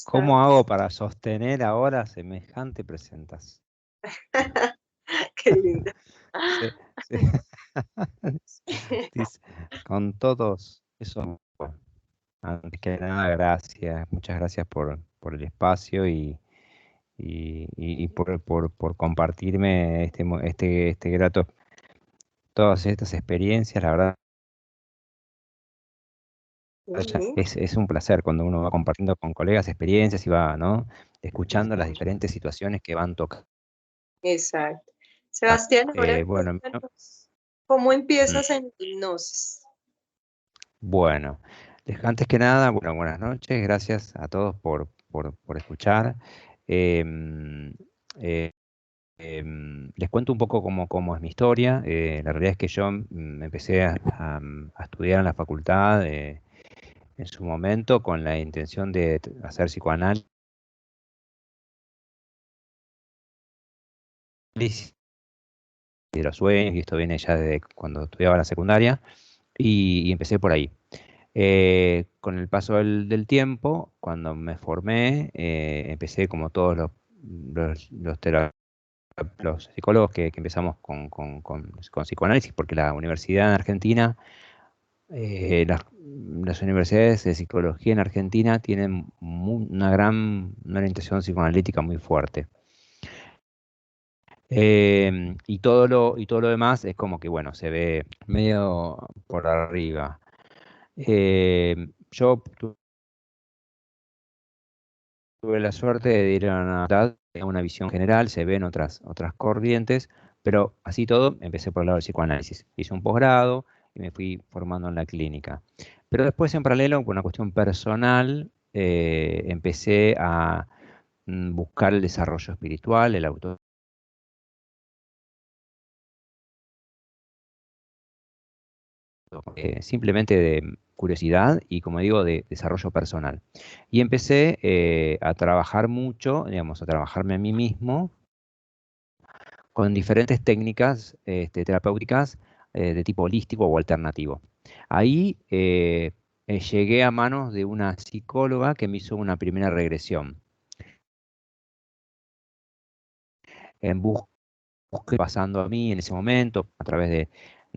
¿Cómo ¿Cómo estás? hago para sostener ahora semejante presentación? Qué lindo. Sí, sí. Dice, con todos eso, bueno, antes que nada, gracias, muchas gracias por el espacio y por compartirme este grato, todas estas experiencias. La verdad, Ujú, es un placer cuando uno va compartiendo con colegas experiencias y va, ¿no? Escuchando las diferentes situaciones que van tocando. exacto. Sebastián, ahora Bueno, cuéntanos, ¿cómo mm, empiezas en hipnosis? bueno, antes que nada, bueno, buenas noches, gracias a todos por escuchar. Em, eh, Les cuento un poco cómo es mi historia. La realidad es que yo empecé a estudiar en la facultad en su momento con la intención de hacer psicoanálisis de los sueños, y esto viene ya desde cuando estudiaba la secundaria, y empecé por ahí. Con el paso del tiempo, cuando me formé, empecé como todos los psicólogos que empezamos con psicoanálisis, porque la universidad en Argentina, las universidades de psicología en Argentina tienen una orientación psicoanalítica muy fuerte. Y todo lo demás es como que, bueno, se ve medio por arriba. Yo tuve la suerte de ir a una facultad, una visión general, se ven otras corrientes, pero así todo, empecé por el lado del psicoanálisis. Hice un posgrado y me fui formando en la clínica. Pero después, en paralelo, por una cuestión personal, empecé a buscar el desarrollo espiritual, el auto simplemente de curiosidad y, como digo, de desarrollo personal. Y empecé a trabajar mucho, digamos, a trabajarme a mí mismo con diferentes técnicas terapéuticas de tipo holístico o alternativo. Ahí llegué a manos de una psicóloga que me hizo una primera regresión en búsqueda pasando a mí en ese momento, a través de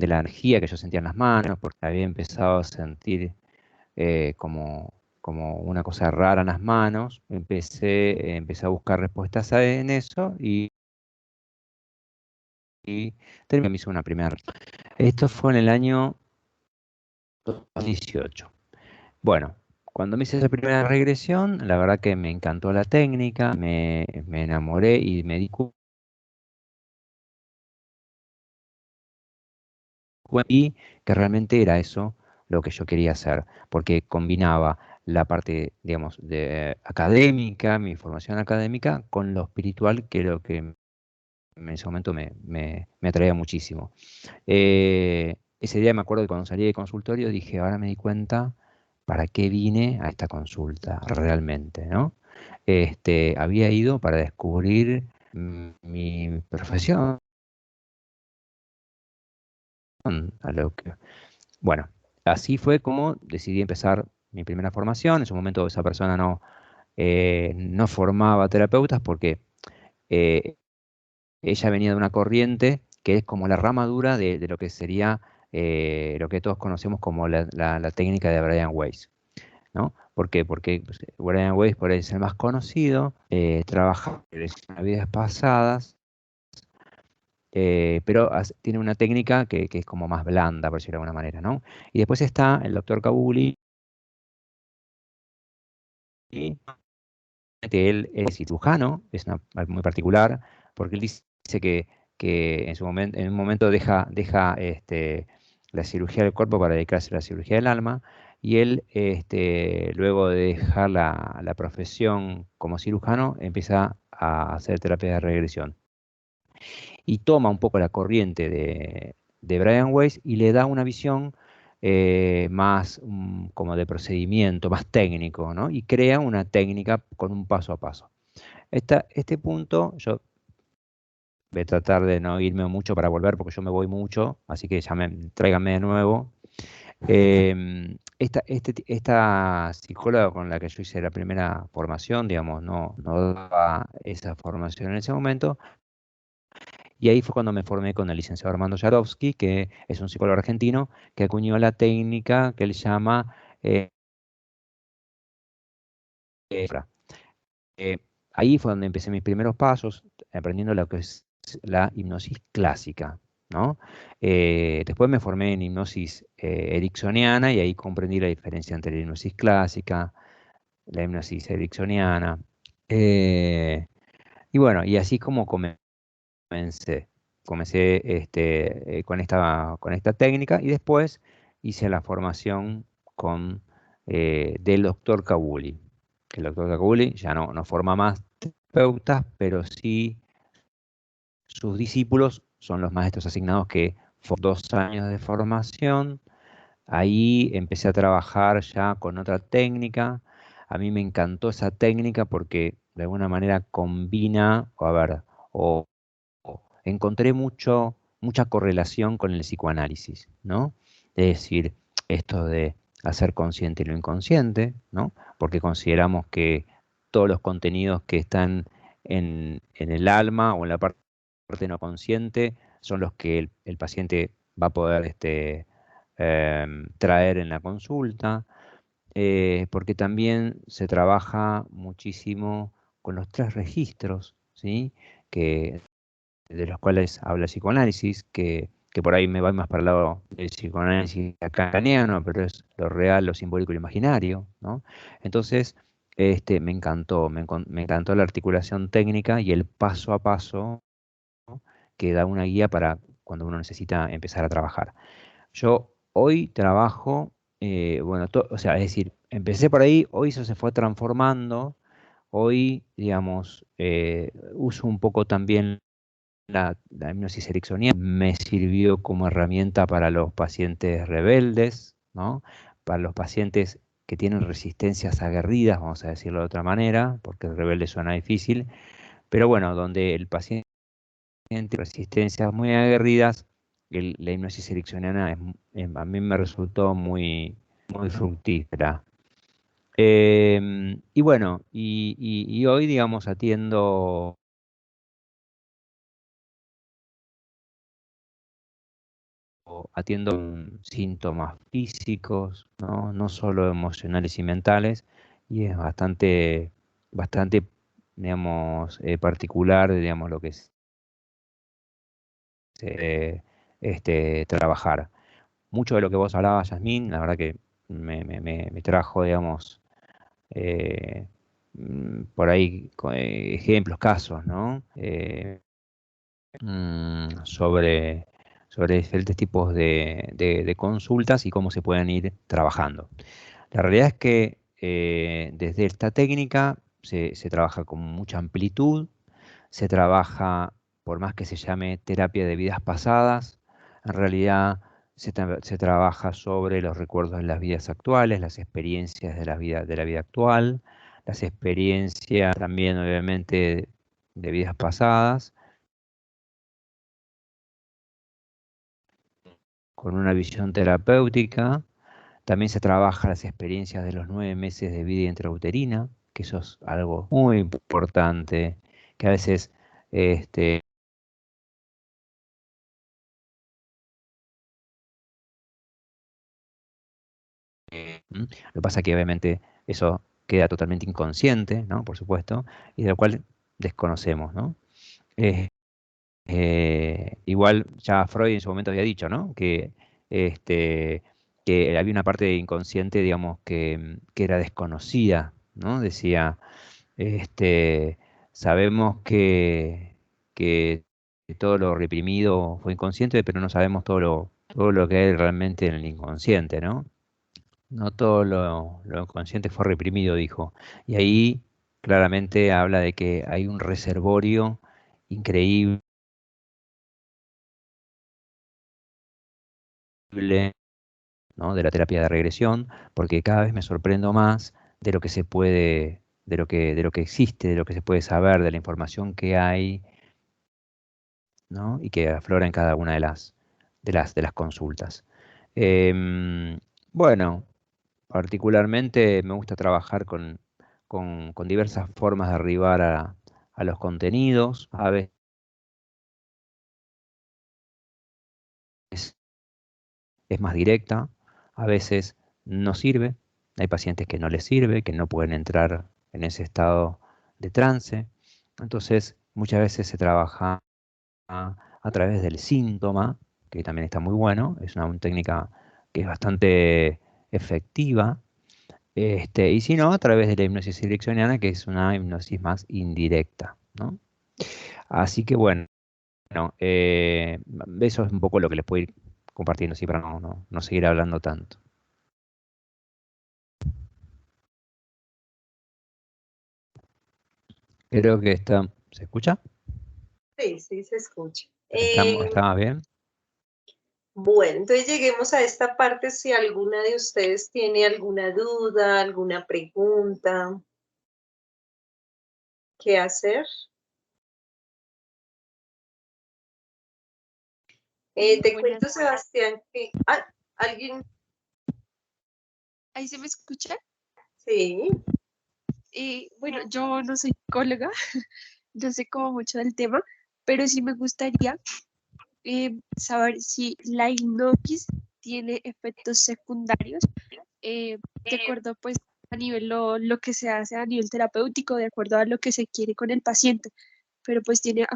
la energía que yo sentía en las manos, porque había empezado a sentir como una cosa rara en las manos. Empecé a buscar respuestas en eso y terminé, me hizo una primera. Esto fue en el año 2018. Bueno, cuando me hice esa primera regresión, la verdad que me encantó la técnica, me enamoré y me di cuenta y que realmente era eso lo que yo quería hacer, porque combinaba la parte, digamos, de académica, mi formación académica, con lo espiritual, que es lo que en ese momento me atraía muchísimo. Ese día me acuerdo que cuando salí de consultorio dije, ahora me di cuenta para qué vine a esta consulta realmente, ¿no? Había ido para descubrir mi profesión, a lo que, bueno, así fue como decidí empezar mi primera formación. En su momento esa persona no formaba terapeutas porque eh, ella venía de una corriente que es como la rama dura de lo que sería lo que todos conocemos como la técnica de Brian Weiss, ¿no? ¿Por qué? Porque pues, Brian Weiss, por ahí es el más conocido, trabaja en vidas pasadas, pero tiene una técnica que es como más blanda, por decirlo de alguna manera, ¿no? Y después está el doctor Kabuli, que él es cirujano, es muy particular, porque él dice que en un momento deja la cirugía del cuerpo para dedicarse a la cirugía del alma, y él, luego de dejar la profesión como cirujano, empieza a hacer terapia de regresión. Y toma un poco la corriente de Brian Weiss y le da una visión más como de procedimiento, más técnico, ¿no? Y crea una técnica con un paso a paso. Este punto, yo voy a tratar de no irme mucho para volver porque yo me voy mucho, así que tráiganme de nuevo. Esta psicóloga con la que yo hice la primera formación, digamos, no daba esa formación en ese momento, y ahí fue cuando me formé con el licenciado Armando Yarovsky, que es un psicólogo argentino, que acuñó la técnica que él llama EFRA. Eh, Ahí fue donde empecé mis primeros pasos, aprendiendo lo que es la hipnosis clásica, ¿no? Después me formé en hipnosis ericksoniana y ahí comprendí la diferencia entre la hipnosis clásica, la hipnosis ericksoniana. eh, y bueno, y así como comencé. Comencé con esta técnica y después hice la formación del doctor Kabuli. Que el doctor Kabuli ya no forma más terapeutas, pero sí sus discípulos son los maestros asignados que por 2 años de formación. Ahí empecé a trabajar ya con otra técnica. A mí me encantó esa técnica porque de alguna manera combina, o a ver, o encontré mucha correlación con el psicoanálisis, ¿no? Es decir, esto de hacer consciente lo inconsciente, ¿no? Porque consideramos que todos los contenidos que están en el alma o en la parte no consciente son los que el paciente va a poder traer en la consulta, porque también se trabaja muchísimo con los 3 registros, ¿sí? Que de los cuales habla el psicoanálisis, que por ahí me va más para el lado del psicoanálisis lacaniano, pero es lo real, lo simbólico y lo imaginario, ¿no? Entonces, me encantó la articulación técnica y el paso a paso, ¿no? Que da una guía para cuando uno necesita empezar a trabajar. Yo hoy trabajo, bueno, o sea, es decir, empecé por ahí, hoy eso se fue transformando, hoy, digamos, uso un poco también la hipnosis ericksoniana me sirvió como herramienta para los pacientes rebeldes, ¿no? Para los pacientes que tienen resistencias aguerridas, vamos a decirlo de otra manera, porque el rebelde suena difícil, pero bueno, donde el paciente tiene resistencias muy aguerridas, la hipnosis ericksoniana a mí me resultó muy fructífera. Y bueno, y hoy, digamos, atiendo síntomas físicos, ¿no? No solo emocionales y mentales, y es bastante, digamos, particular, digamos, lo que es trabajar. Mucho de lo que vos hablabas, Yasmín, la verdad que me trajo, digamos, eh, por ahí ejemplos, casos, ¿no? Sobre, sobre diferentes tipos de consultas y cómo se pueden ir trabajando. La realidad es que desde esta técnica se trabaja con mucha amplitud, se trabaja, por más que se llame terapia de vidas pasadas, en realidad se trabaja sobre los recuerdos de las vidas actuales, las experiencias de la vida actual, las experiencias también obviamente de vidas pasadas con una visión terapéutica. También se trabaja las experiencias de los 9 meses de vida intrauterina, que eso es algo muy importante, que a veces este, lo que pasa es que obviamente eso queda totalmente inconsciente, ¿no? Por supuesto, y de lo cual desconocemos, ¿no? Eh, Igual ya Freud en su momento había dicho, ¿no? Este, que había una parte inconsciente, digamos, que era desconocida, ¿no? Decía, este, sabemos que todo lo reprimido fue inconsciente, pero no sabemos todo lo que hay realmente en el inconsciente, ¿no? No todo lo inconsciente fue reprimido, dijo. Y ahí claramente habla de que hay un reservorio increíble, ¿no? De la terapia de regresión, porque cada vez me sorprendo más de lo que se puede, de lo que existe, de lo que se puede saber, de la información que hay ¿no? Y que aflora en cada una de las consultas. Em, bueno, particularmente me gusta trabajar con diversas formas de arribar a los contenidos. A veces es más directa, a veces no sirve. Hay pacientes que no les sirve, que no pueden entrar en ese estado de trance. Entonces, muchas veces se trabaja a través del síntoma, que también está muy bueno. Es una técnica que es bastante efectiva. Y si no, a través de la hipnosis ericksoniana, que es una hipnosis más indirecta, ¿no? Así que bueno, eso es un poco lo que les puedo ir compartiendo, así para no seguir hablando tanto. Creo que está. ¿Se escucha? Sí, sí, se escucha. ¿Estamos bien? Bueno, entonces lleguemos a esta parte si alguna de ustedes tiene alguna duda, alguna pregunta, ¿qué hacer? Te Buenas, cuento, Sebastián, que... Ah, ¿alguien? ¿ahí se me escucha? Sí. Bueno, yo no soy psicóloga, no sé como mucho del tema, pero sí me gustaría saber si la hipnosis tiene efectos secundarios, de acuerdo pues a nivel lo que se hace a nivel terapéutico, de acuerdo a lo que se quiere con el paciente, pero pues tiene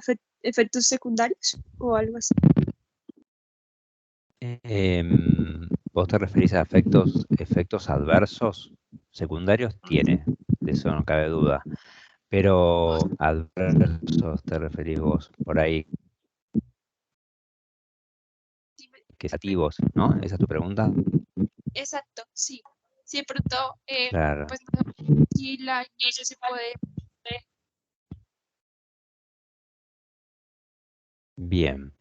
efectos secundarios o algo así. ¿Vos te referís a efectos adversos secundarios? Tiene, de eso no cabe duda. Pero adversos te referís vos, por ahí, Sí, que activos, ¿no? ¿Esa es tu pregunta? exacto, sí. Sí, de pronto, Claro. pues no sé si la hipnosis se puede. Bien,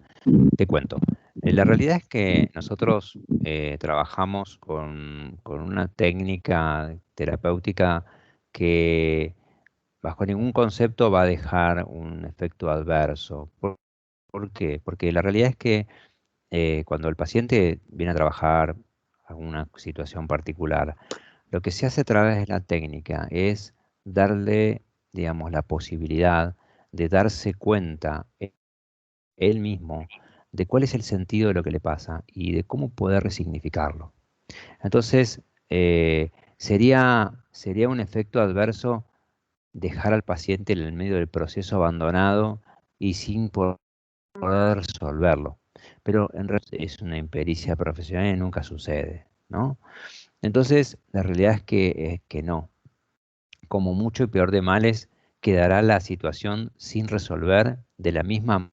te cuento. La realidad es que nosotros trabajamos con una técnica terapéutica que bajo ningún concepto va a dejar un efecto adverso. ¿Por qué? Porque la realidad es que cuando el paciente viene a trabajar alguna situación particular, lo que se hace a través de la técnica es darle, digamos, la posibilidad de darse cuenta él mismo de cuál es el sentido de lo que le pasa y de cómo poder resignificarlo. Entonces, sería un efecto adverso dejar al paciente en el medio del proceso abandonado y sin poder resolverlo. Pero en realidad es una impericia profesional y nunca sucede, ¿no? Entonces, la realidad es que no. Como mucho y peor de males, quedará la situación sin resolver de la misma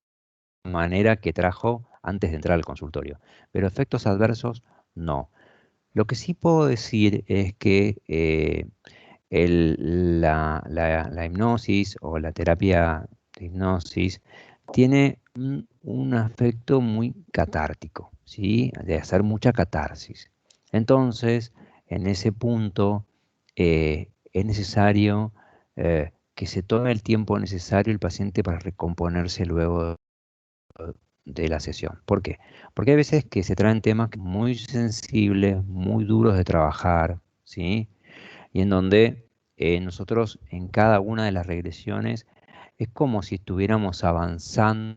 manera que trajo antes de entrar al consultorio. Pero efectos adversos, no. Lo que sí puedo decir es que la hipnosis o la terapia de hipnosis tiene un aspecto muy catártico, ¿sí? De hacer mucha catarsis. Entonces, en ese punto, es necesario que se tome el tiempo necesario el paciente para recomponerse luego de la sesión. ¿Por qué? Porque hay veces que se traen temas muy sensibles, muy duros de trabajar, ¿sí? Y en donde nosotros en cada una de las regresiones es como si estuviéramos avanzando,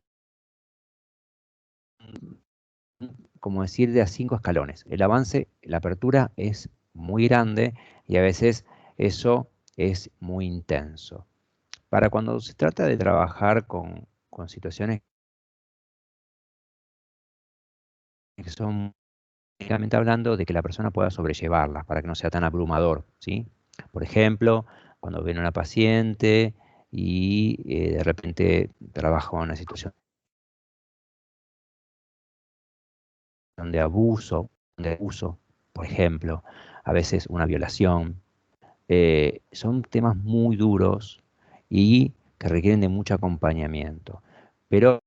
como decir, de a 5 escalones. El avance, la apertura es muy grande y a veces eso es muy intenso. Para cuando se trata de trabajar con situaciones que son técnicamente hablando, de que la persona pueda sobrellevarlas para que no sea tan abrumador, ¿sí? Por ejemplo, cuando viene una paciente y de repente trabaja en una situación de abuso, por ejemplo, a veces una violación, son temas muy duros y que requieren de mucho acompañamiento. Pero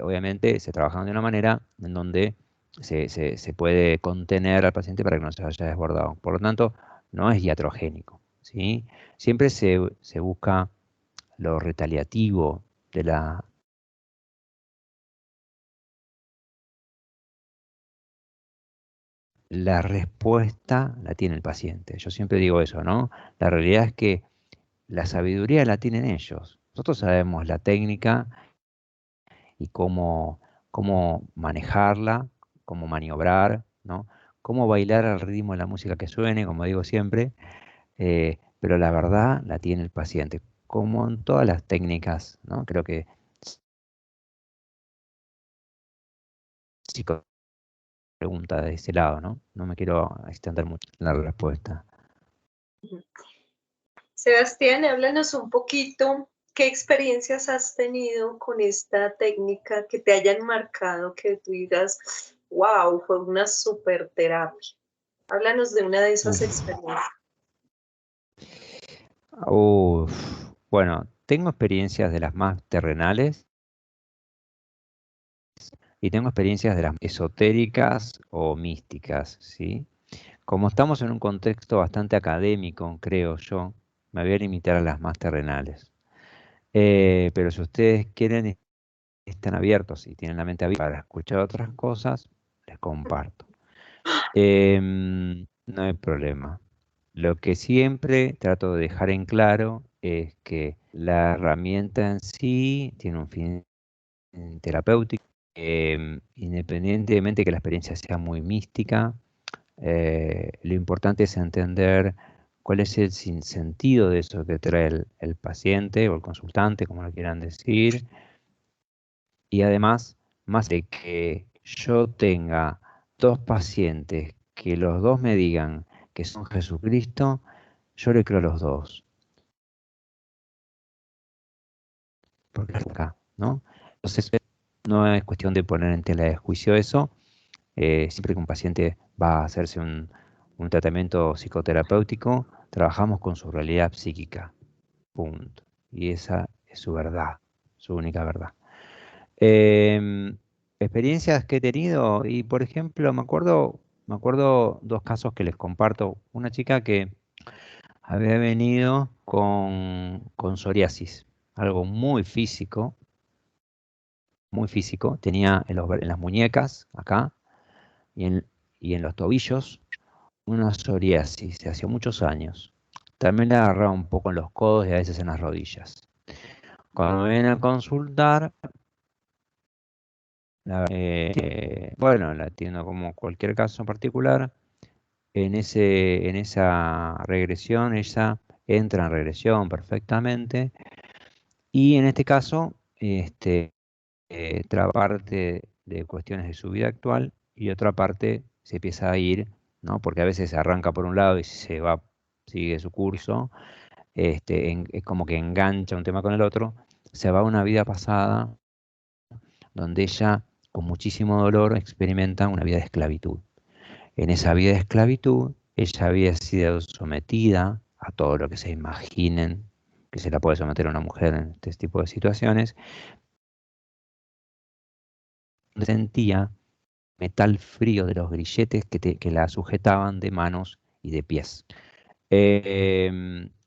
obviamente se trabaja de una manera en donde se puede contener al paciente para que no se vaya desbordado. Por lo tanto, no es iatrogénico, ¿sí? Siempre se busca lo retaliativo de la respuesta la tiene el paciente. Yo siempre digo eso, ¿no? La realidad es que la sabiduría la tienen ellos. Nosotros sabemos la técnica y cómo manejarla, cómo maniobrar, ¿no? Cómo bailar al ritmo de la música que suene, como digo siempre, pero la verdad la tiene el paciente, como en todas las técnicas, ¿no? Creo que psico pregunta de ese lado, ¿no? No me quiero extender mucho en la respuesta. Sebastián, háblanos un poquito, ¿qué experiencias has tenido con esta técnica que te hayan marcado, que tú digas, wow, fue una super terapia? Háblanos de una de esas Uf. experiencias. Uf. Bueno, tengo experiencias de las más terrenales y tengo experiencias de las esotéricas o místicas, ¿sí? Como estamos en un contexto bastante académico, creo yo, me voy a limitar a las más terrenales. Pero si ustedes quieren, están abiertos y tienen la mente abierta para escuchar otras cosas, les comparto. No hay problema. Lo que siempre trato de dejar en claro es que la herramienta en sí tiene un fin terapéutico, independientemente de que la experiencia sea muy mística. Lo importante es entender cuál es el sinsentido de eso que trae el paciente o el consultante, como lo quieran decir. Y además, más de que yo tenga dos pacientes que los dos me digan que son Jesucristo, yo le creo a los dos. Porque acá, ¿no? Entonces, no es cuestión de poner en tela de juicio eso. Siempre que un paciente va a hacerse un tratamiento psicoterapéutico, trabajamos con su realidad psíquica. Punto. Y esa es su verdad, su única verdad. Experiencias que he tenido, y por ejemplo, me acuerdo dos casos que les comparto. Una chica que había venido con psoriasis, algo muy físico. Tenía en las muñecas, acá, y en los tobillos, una psoriasis de hace muchos años. También le agarraba un poco en los codos y a veces en las rodillas. Cuando me vienen a consultar, bueno, la atiendo como cualquier caso en particular. En esa regresión, ella entra en regresión perfectamente. Y en este caso, otra parte de cuestiones de su vida actual y otra parte se empieza a ir, ¿no? Porque a veces se arranca por un lado y se va, sigue su curso, es como que engancha un tema con el otro, se va a una vida pasada donde ella, con muchísimo dolor, experimenta una vida de esclavitud. En esa vida de esclavitud, ella había sido sometida a todo lo que se imaginen que se la puede someter a una mujer en este tipo de situaciones, sentía metal frío de los grilletes que la sujetaban de manos y de pies.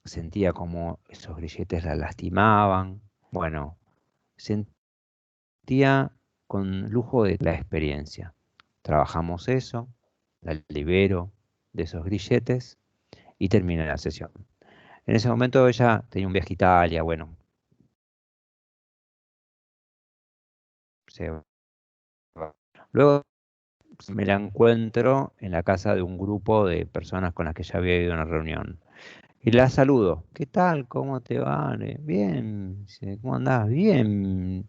Sentía como esos grilletes la lastimaban. Bueno, sentía con lujo de la experiencia. Trabajamos eso, la libero de esos grilletes y termina la sesión. En ese momento ella tenía un viaje a Italia, bueno, se va. Luego me la encuentro en la casa de un grupo de personas con las que ya había ido a una reunión. Y la saludo. ¿Qué tal? ¿Cómo te va? Bien. Dice, ¿cómo andás? Bien.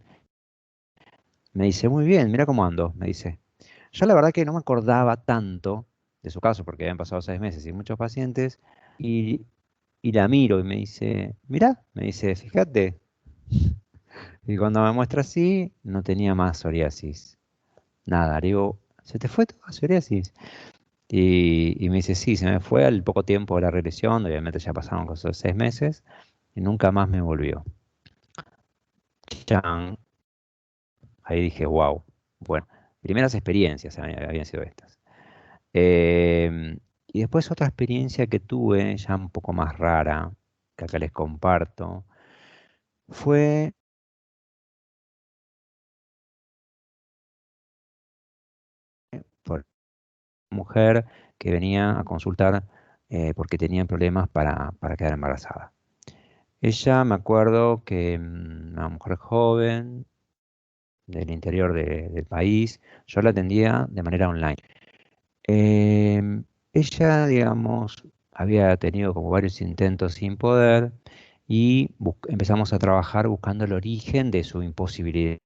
Me dice, muy bien, mira cómo ando, me dice. Yo la verdad que no me acordaba tanto de su caso, porque habían pasado 6 meses y muchos pacientes, y, y la miro y me dice, mira, me dice, fíjate. Y cuando me muestra así, no tenía más psoriasis. Nada, le digo, ¿se te fue toda la psoriasis? Y me dice, sí, se me fue al poco tiempo de la regresión, obviamente ya pasaron cosas 6 meses, y nunca más me volvió. Chan. Ahí dije, wow. Bueno, primeras experiencias habían sido estas. Y después otra experiencia que tuve, ya un poco más rara, que acá les comparto, fue por mujer que venía a consultar porque tenía problemas para quedar embarazada. Ella, me acuerdo que una mujer joven del interior del país, yo la atendía de manera online. Ella, digamos, había tenido como varios intentos sin poder y empezamos a trabajar buscando el origen de su imposibilidad.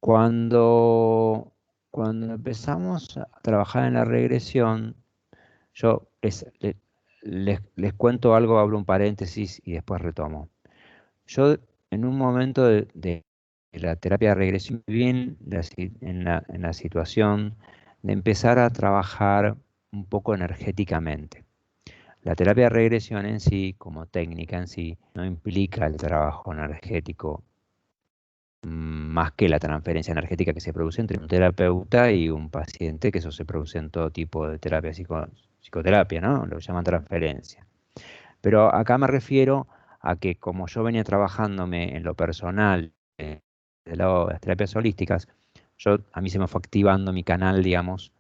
Cuando, cuando empezamos a trabajar en la regresión, yo les cuento algo, abro un paréntesis y después retomo. Yo en un momento de la terapia de regresión, bien en la situación de empezar a trabajar un poco energéticamente. La terapia de regresión en sí, como técnica en sí, no implica el trabajo energético más que la transferencia energética que se produce entre un terapeuta y un paciente, que eso se produce en todo tipo de terapia psicoterapia, ¿no? Lo llaman transferencia. Pero acá me refiero a que como yo venía trabajándome en lo personal, del lado de las terapias holísticas, a mí se me fue activando mi canal, digamos,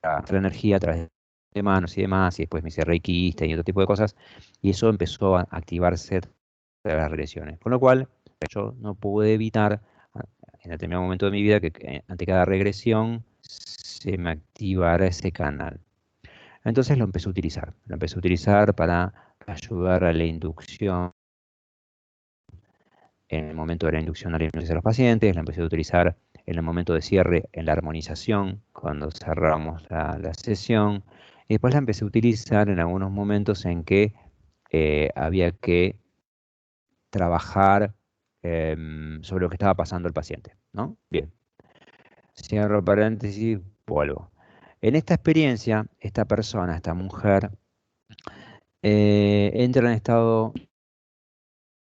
la energía a través de manos y demás, y después me hice reikista y otro tipo de cosas, y eso empezó a activarse de las regresiones. Con lo cual, yo no pude evitar en determinado momento de mi vida que ante cada regresión se me activara ese canal. Entonces lo empecé a utilizar. Lo empecé a utilizar para ayudar a la inducción en el momento de la inducción a la hipnosis de los pacientes, lo empecé a utilizar en el momento de cierre, en la armonización, cuando cerramos la sesión, y después la empecé a utilizar en algunos momentos en que había que trabajar sobre lo que estaba pasando el paciente, ¿no? Bien, cierro paréntesis, vuelvo. En esta experiencia, esta persona, esta mujer, entra en estado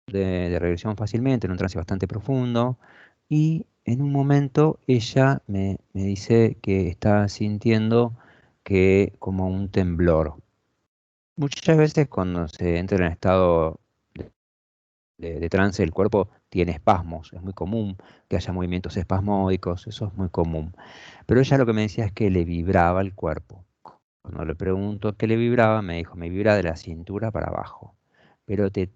de regresión fácilmente, en un trance bastante profundo, y en un momento ella me dice que está sintiendo que como un temblor. Muchas veces cuando se entra en estado de trance, el cuerpo tiene espasmos, es muy común que haya movimientos espasmódicos, eso es muy común. Pero ella lo que me decía es que le vibraba el cuerpo. Cuando le pregunto qué le vibraba, me dijo, me vibra de la cintura para abajo. Pero estoy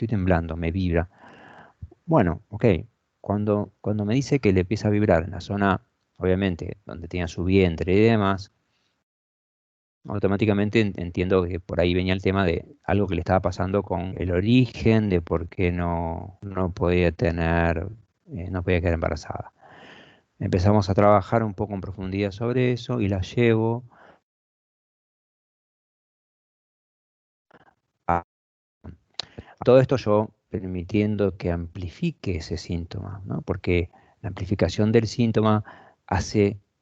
temblando, me vibra. Bueno, ok. Cuando me dice que le empieza a vibrar en la zona, obviamente, donde tenía su vientre y demás, automáticamente entiendo que por ahí venía el tema de algo que le estaba pasando con el origen de por qué no podía no podía quedar embarazada. Empezamos a trabajar un poco en profundidad sobre eso y la llevo a todo esto yo permitiendo que amplifique ese síntoma, ¿no? Porque la amplificación del síntoma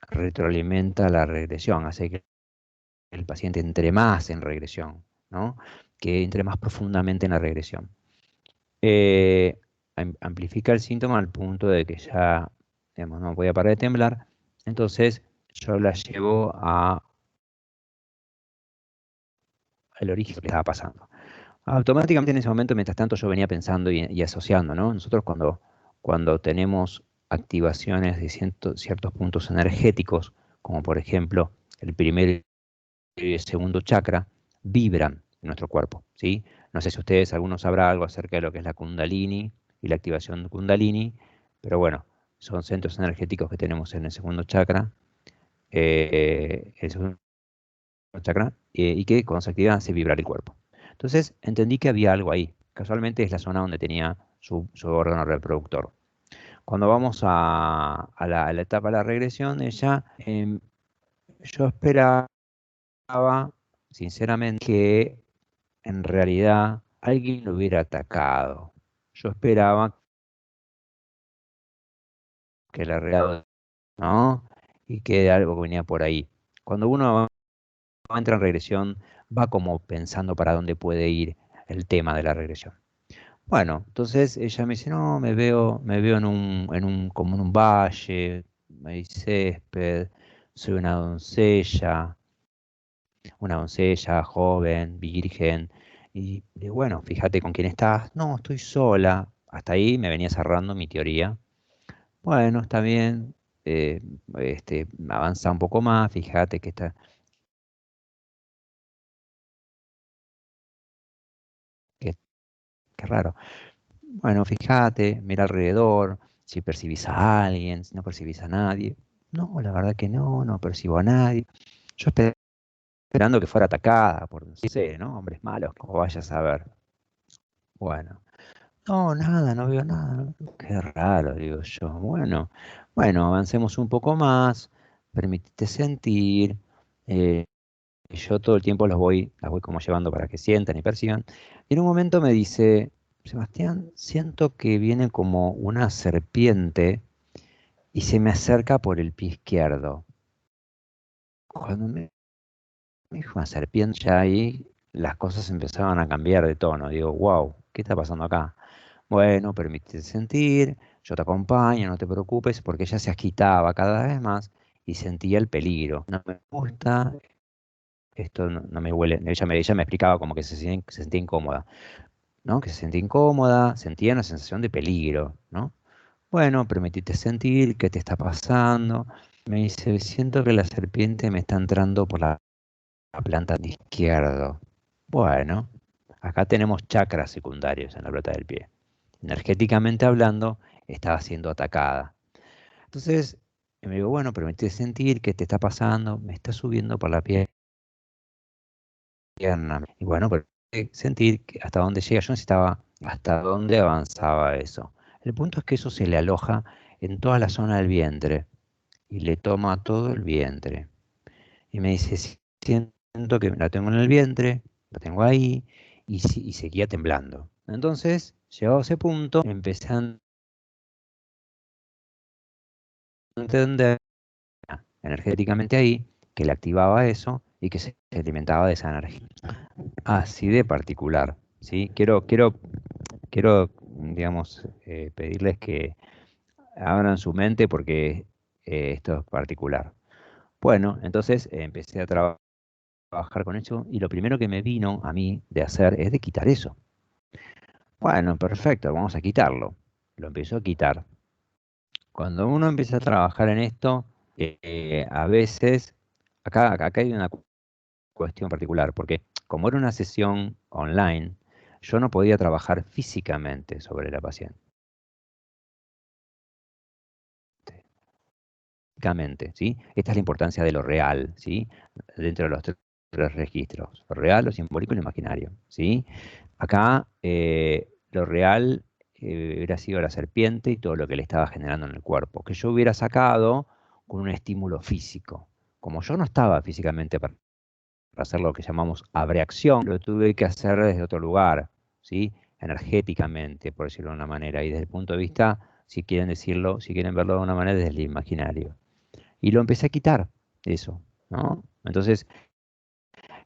retroalimenta la regresión, hace que el paciente entre más en regresión, ¿no? Que entre más profundamente en la regresión. Amplifica el síntoma al punto de que ya, digamos, no podía parar de temblar, entonces yo la llevo al origen que estaba pasando. Automáticamente en ese momento, mientras tanto, yo venía pensando y asociando, ¿no? Nosotros cuando tenemos activaciones de ciertos puntos energéticos, como por ejemplo el primer y el segundo chakra, vibran en nuestro cuerpo, ¿sí? No sé si ustedes, algunos sabrá algo acerca de lo que es la Kundalini y la activación de Kundalini, pero bueno, son centros energéticos que tenemos en el segundo chakra, el segundo chakra, y que cuando se activan hace vibrar el cuerpo. Entonces entendí que había algo ahí. Casualmente es la zona donde tenía su órgano reproductor. Cuando vamos a la etapa de la regresión, yo esperaba, sinceramente, que en realidad alguien lo hubiera atacado. Yo esperaba que la realidad, ¿no? Y que algo venía por ahí. Cuando uno entra en regresión, va como pensando para dónde puede ir el tema de la regresión. Bueno, entonces ella me dice, no, me veo como en un valle, hay césped, soy una doncella joven, virgen, Y digo, bueno, fíjate con quién estás. No, estoy sola. Hasta ahí me venía cerrando mi teoría. Bueno, está bien. eh, avanza un poco más, fíjate que está, que, qué raro. Bueno, fíjate, mira alrededor, si percibís a alguien, si no percibís a nadie. No, la verdad que no, no percibo a nadie. Yo esperando que fuera atacada por, no sé, ¿no? Hombres malos, como vayas a ver. Bueno, no, nada, no veo nada. Qué raro, digo yo. Bueno, avancemos un poco más, permitite sentir. eh, y yo todo el tiempo las voy como llevando para que sientan y perciban. Y en un momento me dice, Sebastián, siento que viene como una serpiente y se me acerca por el pie izquierdo. Cuando me dijo una serpiente, ya ahí las cosas empezaban a cambiar de tono. Digo, wow, ¿qué está pasando acá? Bueno, permítete sentir, yo te acompaño, no te preocupes, porque ella se agitaba cada vez más y sentía el peligro. No me gusta, esto no me huele. Ella me explicaba como que se sentía incómoda, ¿no? Que se sentía incómoda, sentía una sensación de peligro, ¿no? Bueno, permitite sentir qué te está pasando. Me dice, siento que la serpiente me está entrando por la planta de izquierdo. Bueno, acá tenemos chakras secundarios en la planta del pie. Energéticamente hablando, estaba siendo atacada. Entonces, me digo, bueno, permitite sentir qué te está pasando, me está subiendo por la pierna. Y bueno, pero sentir hasta dónde llega. Yo necesitaba hasta dónde avanzaba eso. El punto es que eso se le aloja en toda la zona del vientre y le toma todo el vientre. Y me dice, siento que la tengo en el vientre, la tengo ahí, y seguía temblando. Entonces, llegado a ese punto, empecé a entender energéticamente ahí que le activaba eso y que se alimentaba de esa energía. Así de particular, ¿sí? Quiero, digamos, pedirles que abran su mente porque esto es particular. Bueno, entonces empecé a trabajar con eso y lo primero que me vino a mí de hacer es de quitar eso. Bueno, perfecto, vamos a quitarlo. Lo empiezo a quitar. Cuando uno empieza a trabajar en esto, a veces, acá hay una cuestión particular, porque como era una sesión online, yo no podía trabajar físicamente sobre la paciente. ¿Sí? Esta es la importancia de lo real, ¿sí? Dentro de los tres registros, lo real, lo simbólico y lo imaginario, ¿sí? Acá lo real hubiera sido la serpiente y todo lo que le estaba generando en el cuerpo, que yo hubiera sacado con un estímulo físico. Como yo no estaba físicamente para hacer lo que llamamos abreacción, lo tuve que hacer desde otro lugar, ¿sí? Energéticamente, por decirlo de una manera, y desde el punto de vista, si quieren decirlo, si quieren verlo de una manera, desde el imaginario. Y lo empecé a quitar, eso, ¿no? Entonces,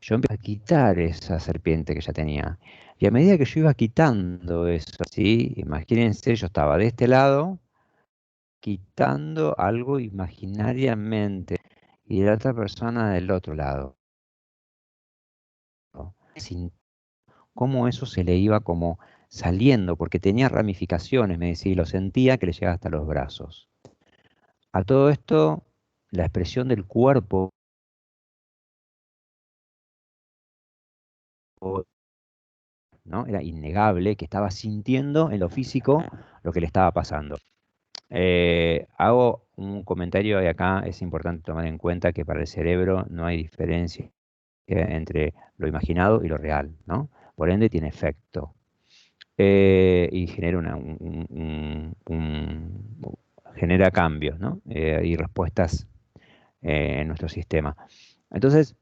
yo empecé a quitar esa serpiente que ya tenía. Y a medida que yo iba quitando eso, ¿sí? Imagínense, yo estaba de este lado, quitando algo imaginariamente, y la otra persona del otro lado, ¿no? Sin cómo eso se le iba como saliendo, porque tenía ramificaciones, me decía, y lo sentía que le llegaba hasta los brazos. A todo esto, la expresión del cuerpo, ¿no? Era innegable que estaba sintiendo en lo físico lo que le estaba pasando. Hago un comentario y acá es importante tomar en cuenta que para el cerebro no hay diferencia entre lo imaginado y lo real, ¿no? Por ende tiene efecto y genera genera cambios, ¿no? Y respuestas en nuestro sistema. Entonces,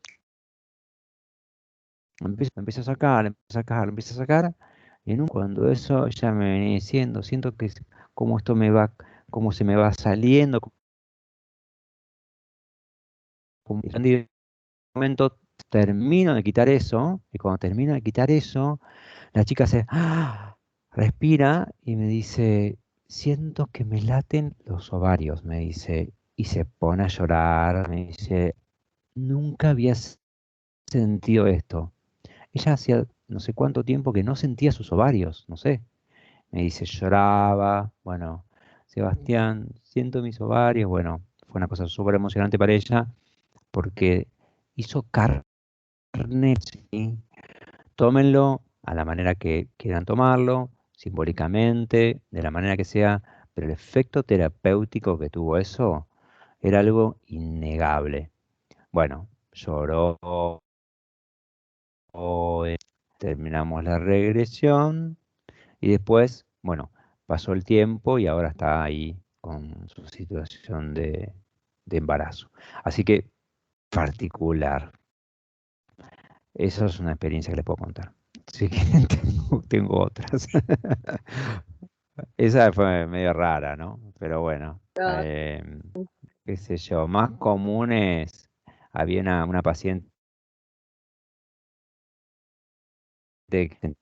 empiezo a sacar, empiezo a sacar, empiezo a sacar, y cuando eso ya me venía diciendo, siento que cómo esto me va, cómo se me va saliendo, en un momento termino de quitar eso, y cuando termino de quitar eso, la chica respira y me dice, siento que me laten los ovarios, me dice, y se pone a llorar, me dice, nunca había sentido esto. Ella hacía no sé cuánto tiempo que no sentía sus ovarios, no sé. Me dice, lloraba, bueno, Sebastián, siento mis ovarios, bueno, fue una cosa súper emocionante para ella, porque hizo carne, ¿sí? Tómenlo a la manera que quieran tomarlo, simbólicamente, de la manera que sea, pero el efecto terapéutico que tuvo eso era algo innegable. Bueno, lloró, terminamos la regresión y después, bueno, pasó el tiempo y ahora está ahí con su situación de embarazo. Así que particular. Eso es una experiencia que les puedo contar. Sí que tengo otras. Esa fue medio rara, ¿no? Pero bueno, Ah, qué sé yo, más comunes. Había una paciente de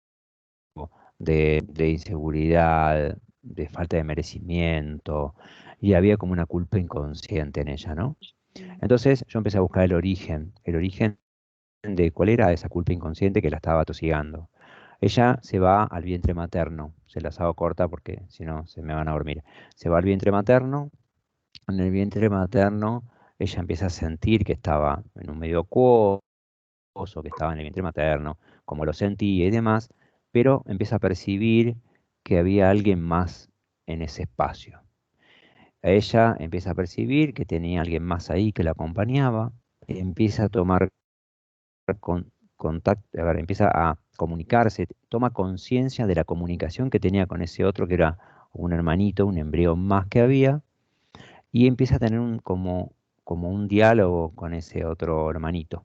inseguridad, de falta de merecimiento, y había como una culpa inconsciente en ella, ¿no? Entonces yo empecé a buscar el origen de cuál era esa culpa inconsciente que la estaba atosigando. Ella se va al vientre materno, se las hago corta porque si no se me van a dormir. Se va al vientre materno, en el vientre materno ella empieza a sentir que estaba en un medio acuoso, que estaba en el vientre materno, como lo sentía y demás, pero empieza a percibir que había alguien más en ese espacio. Ella empieza a percibir que tenía alguien más ahí que la acompañaba, empieza a tomar contacto, a ver, empieza a comunicarse, toma conciencia de la comunicación que tenía con ese otro que era un hermanito, un embrión más que había, y empieza a tener como un diálogo con ese otro hermanito.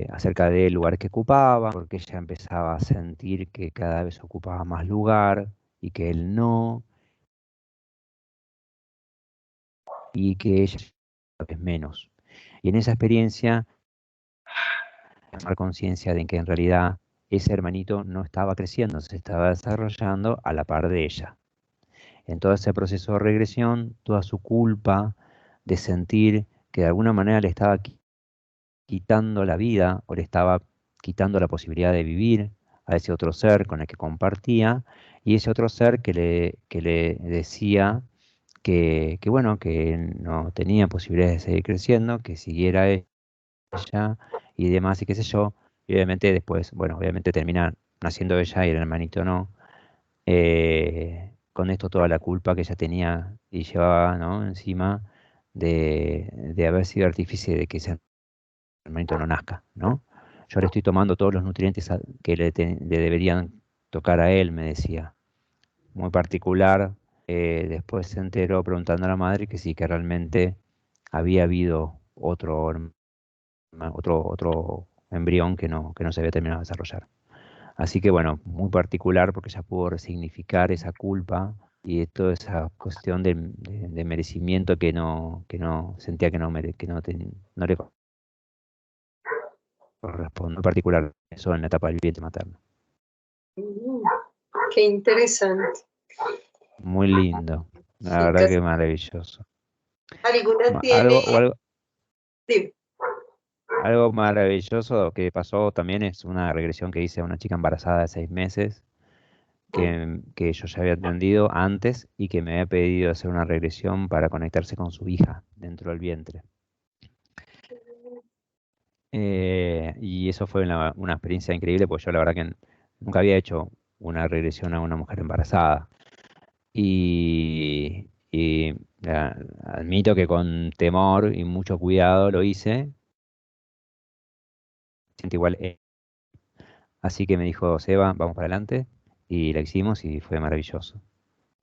Acerca del lugar que ocupaba, porque ella empezaba a sentir que cada vez ocupaba más lugar y que él no, y que ella cada vez menos. Y en esa experiencia, tomar conciencia de que en realidad ese hermanito no estaba creciendo, se estaba desarrollando a la par de ella. En todo ese proceso de regresión, toda su culpa de sentir que de alguna manera le estaba quitando la vida o le estaba quitando la posibilidad de vivir a ese otro ser con el que compartía, y ese otro ser que le decía que bueno, que no tenía posibilidades de seguir creciendo, que siguiera ella y demás y qué sé yo, y obviamente después, bueno, obviamente termina naciendo ella y el hermanito no, con esto toda la culpa que ella tenía y llevaba, ¿no?, encima de haber sido artífice de que ese hermanito no nazca, ¿no? Yo le estoy tomando todos los nutrientes que le deberían tocar a él, me decía. Muy particular. Después se enteró preguntando a la madre que sí, que realmente había habido otro embrión que no se había terminado de desarrollar. Así que bueno, muy particular porque ya pudo resignificar esa culpa y de toda esa cuestión de merecimiento que no sentía que no le corresponde. Muy particular eso en la etapa del vientre materno. qué interesante. Muy lindo, la Sí, verdad que maravilloso. ¿alguna tiene? Algo, o algo, Sí. algo maravilloso que pasó también es una regresión que hice a una chica embarazada de 6 meses, que yo ya había atendido antes y que me había pedido hacer una regresión para conectarse con su hija dentro del vientre. Y eso fue una experiencia increíble, porque yo la verdad que nunca había hecho una regresión a una mujer embarazada. Y admito que con temor y mucho cuidado lo hice. Siento igual. Así que me dijo, Seba, vamos para adelante. Y la hicimos y fue maravilloso.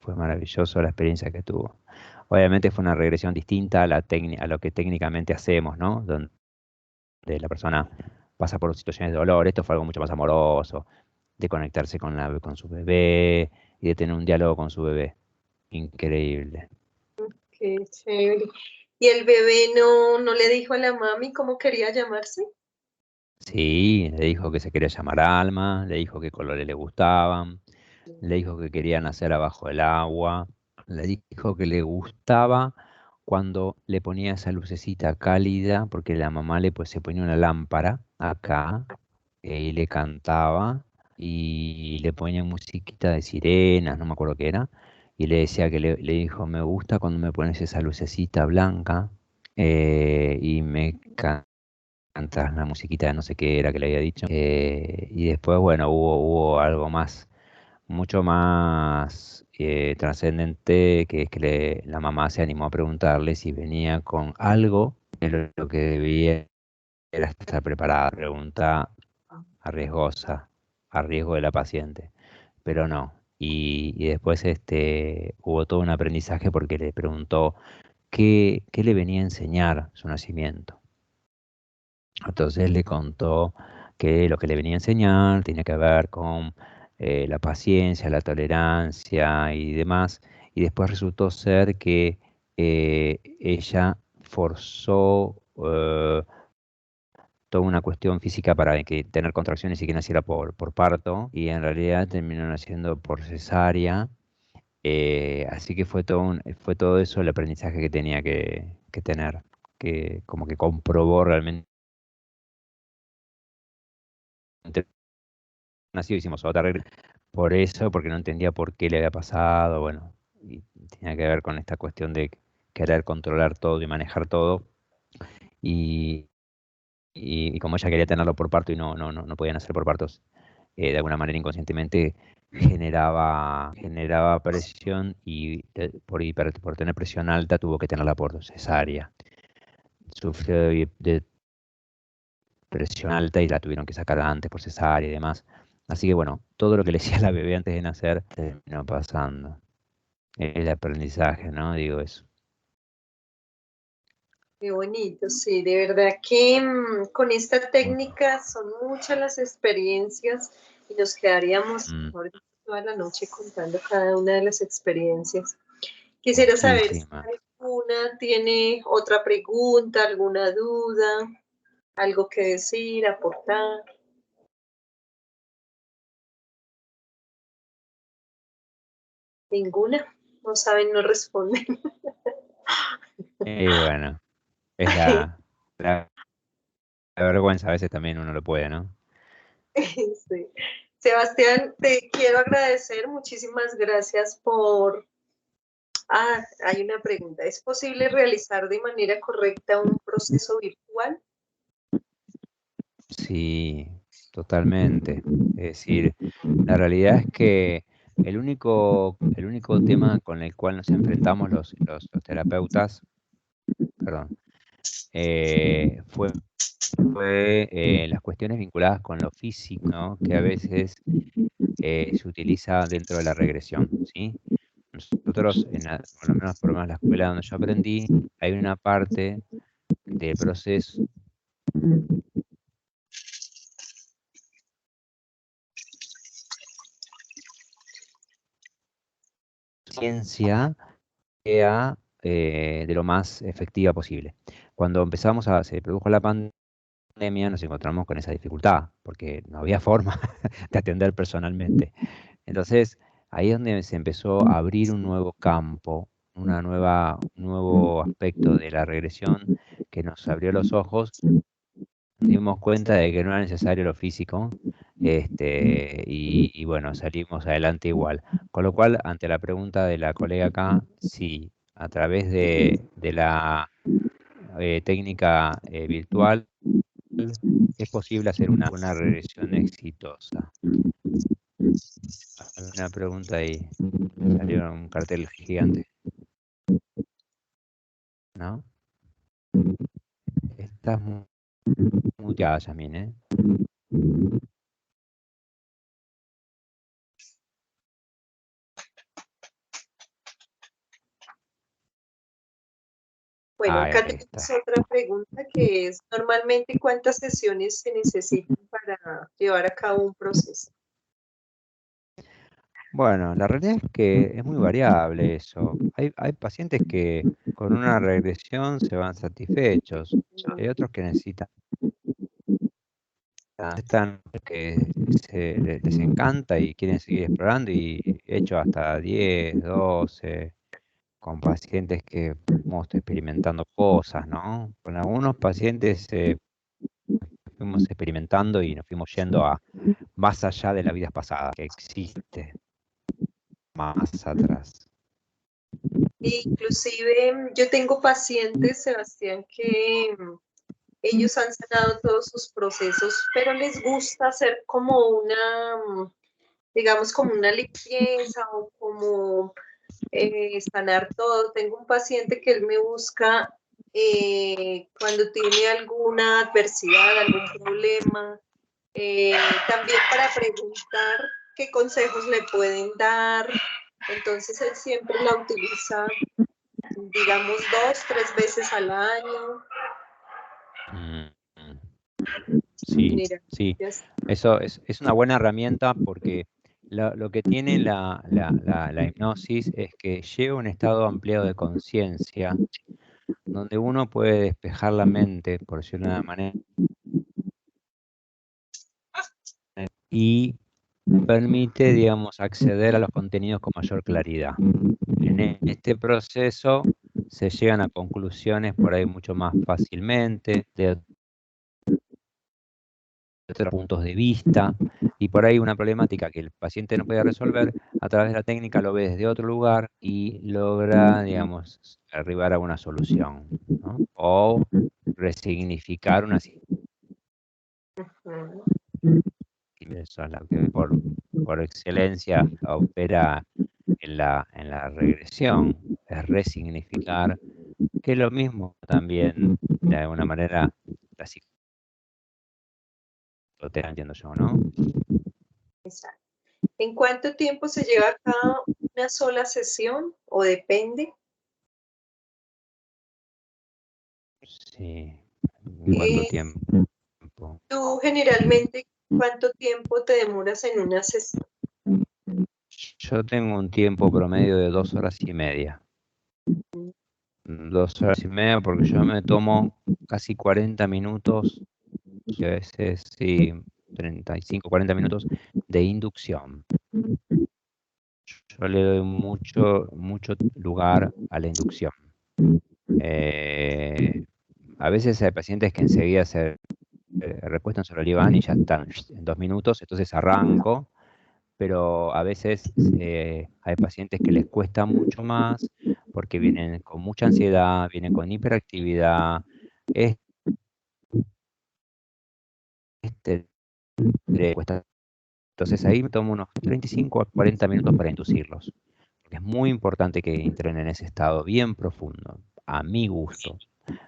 Fue maravilloso la experiencia que tuvo. Obviamente fue una regresión distinta a lo que técnicamente hacemos, ¿no? Donde la persona pasa por situaciones de dolor. Esto fue algo mucho más amoroso, de conectarse con su bebé y de tener un diálogo con su bebé. Increíble. Qué chévere. ¿Y el bebé no le dijo a la mami cómo quería llamarse? Sí, le dijo que se quería llamar Alma, le dijo qué colores le gustaban, le dijo que quería nacer abajo del agua, le dijo que le gustaba cuando le ponía esa lucecita cálida, porque la mamá se ponía una lámpara acá, y le cantaba y le ponía musiquita de sirenas, no me acuerdo qué era, y le decía que le dijo, me gusta cuando me pones esa lucecita blanca y me cantas la musiquita de no sé qué era que le había dicho. Y después, bueno, hubo algo más, mucho más trascendente, que es que la mamá se animó a preguntarle si venía con algo de lo que debía era estar preparada. Pregunta arriesgosa, a riesgo de la paciente, pero no. Y después hubo todo un aprendizaje porque le preguntó qué le venía a enseñar su nacimiento. Entonces le contó que lo que le venía a enseñar tenía que ver con la paciencia, la tolerancia y demás. Y después resultó ser que ella forzó toda una cuestión física para que tener contracciones y que naciera por parto, y en realidad terminó naciendo por cesárea. Así que fue todo eso el aprendizaje que tenía que tener, que como que comprobó realmente. Nacido, hicimos otra regla por eso, porque no entendía por qué le había pasado, bueno, y tenía que ver con esta cuestión de querer controlar todo y manejar todo, y, y como ella quería tenerlo por parto y no podían hacer por partos, de alguna manera inconscientemente generaba presión, y por tener presión alta tuvo que tenerla por cesárea. Sufrió de presión alta y la tuvieron que sacar antes por cesárea y demás. Así que bueno, todo lo que le decía la bebé antes de nacer terminó pasando. El aprendizaje, ¿no? Digo eso. Qué bonito, sí, de verdad que con esta técnica son muchas las experiencias y nos quedaríamos Mm, mejor dicho, toda la noche contando cada una de las experiencias. Quisiera saber si muchísima. alguna tiene otra pregunta, alguna duda, algo que decir, aportar. Ninguna, no saben, no responden. Y bueno, es la vergüenza, a veces también uno lo puede, ¿no? Sí. Sebastián, te quiero agradecer, muchísimas gracias por... Ah, hay una pregunta. ¿Es posible realizar de manera correcta un proceso virtual? Sí, totalmente. Es decir, la realidad es que el único tema con el cual nos enfrentamos los terapeutas, perdón, fue las cuestiones vinculadas con lo físico, ¿no? Que a veces se utiliza dentro de la regresión, ¿sí? Nosotros, por lo menos la escuela donde yo aprendí, hay una parte del proceso de ciencia sea de lo más efectiva posible. Cuando se produjo la pandemia, nos encontramos con esa dificultad, porque no había forma de atender personalmente. Entonces, ahí es donde se empezó a abrir un nuevo campo, un nuevo aspecto de la regresión que nos abrió los ojos. Nos dimos cuenta de que no era necesario lo físico, y bueno, salimos adelante igual. Con lo cual, ante la pregunta de la colega acá, sí, a través de la técnica virtual es posible hacer una regresión exitosa. Hay una pregunta ahí, salió un cartel gigante, ¿no? Estás muteada, Yasmin, ¿eh? Bueno, Ahí acá tenemos está. otra pregunta que es, normalmente, ¿cuántas sesiones se necesitan para llevar a cabo un proceso? Bueno, la realidad es que es muy variable eso. Hay pacientes que con una regresión se van satisfechos. Hay otros que están que les encanta y quieren seguir explorando, y he hecho hasta 10, 12 con pacientes que estoy experimentando cosas, ¿no? Con algunos pacientes fuimos experimentando y nos fuimos yendo a más allá de la vida pasada, que existe más atrás. Inclusive yo tengo pacientes, Sebastián, que ellos han sanado todos sus procesos, pero les gusta hacer como una, digamos, como una limpieza o como sanar todo. Tengo un paciente que él me busca cuando tiene alguna adversidad, algún problema, también para preguntar qué consejos le pueden dar. Entonces él siempre la utiliza, digamos, 2, 3 veces al año. Sí, Mira, sí. ya está. Eso es una buena herramienta porque lo que tiene la hipnosis es que lleva a un estado ampliado de conciencia donde uno puede despejar la mente, por decirlo de una manera, y permite, digamos, acceder a los contenidos con mayor claridad. En este proceso se llegan a conclusiones por ahí mucho más fácilmente, de otros puntos de vista, y por ahí una problemática que el paciente no puede resolver, a través de la técnica lo ve desde otro lugar y logra, digamos, arribar a una solución, ¿no? O resignificar una situación. Ujú. Eso es lo que por excelencia opera en la regresión, es resignificar, que es lo mismo también, de alguna manera, la psicoterapia, entiendo yo, ¿no? Exacto. ¿En cuánto tiempo se lleva a cabo una sola sesión o depende? Sí. ¿En cuánto Eh, tiempo? ¿Tú generalmente cuánto tiempo te demoras en una sesión? Yo tengo un tiempo promedio de 2 horas y media. 2 horas y media porque yo me tomo casi 40 minutos, y a veces sí, 35, 40 minutos de inducción. Yo le doy mucho lugar a la inducción. A veces hay pacientes que enseguida se recuestan sobre el diván y ya están en 2 minutos, entonces arranco, pero a veces hay pacientes que les cuesta mucho más porque vienen con mucha ansiedad, vienen con hiperactividad, este le cuesta. Entonces ahí me tomo unos 35 a 40 minutos para inducirlos. Porque es muy importante que entren en ese estado bien profundo, a mi gusto.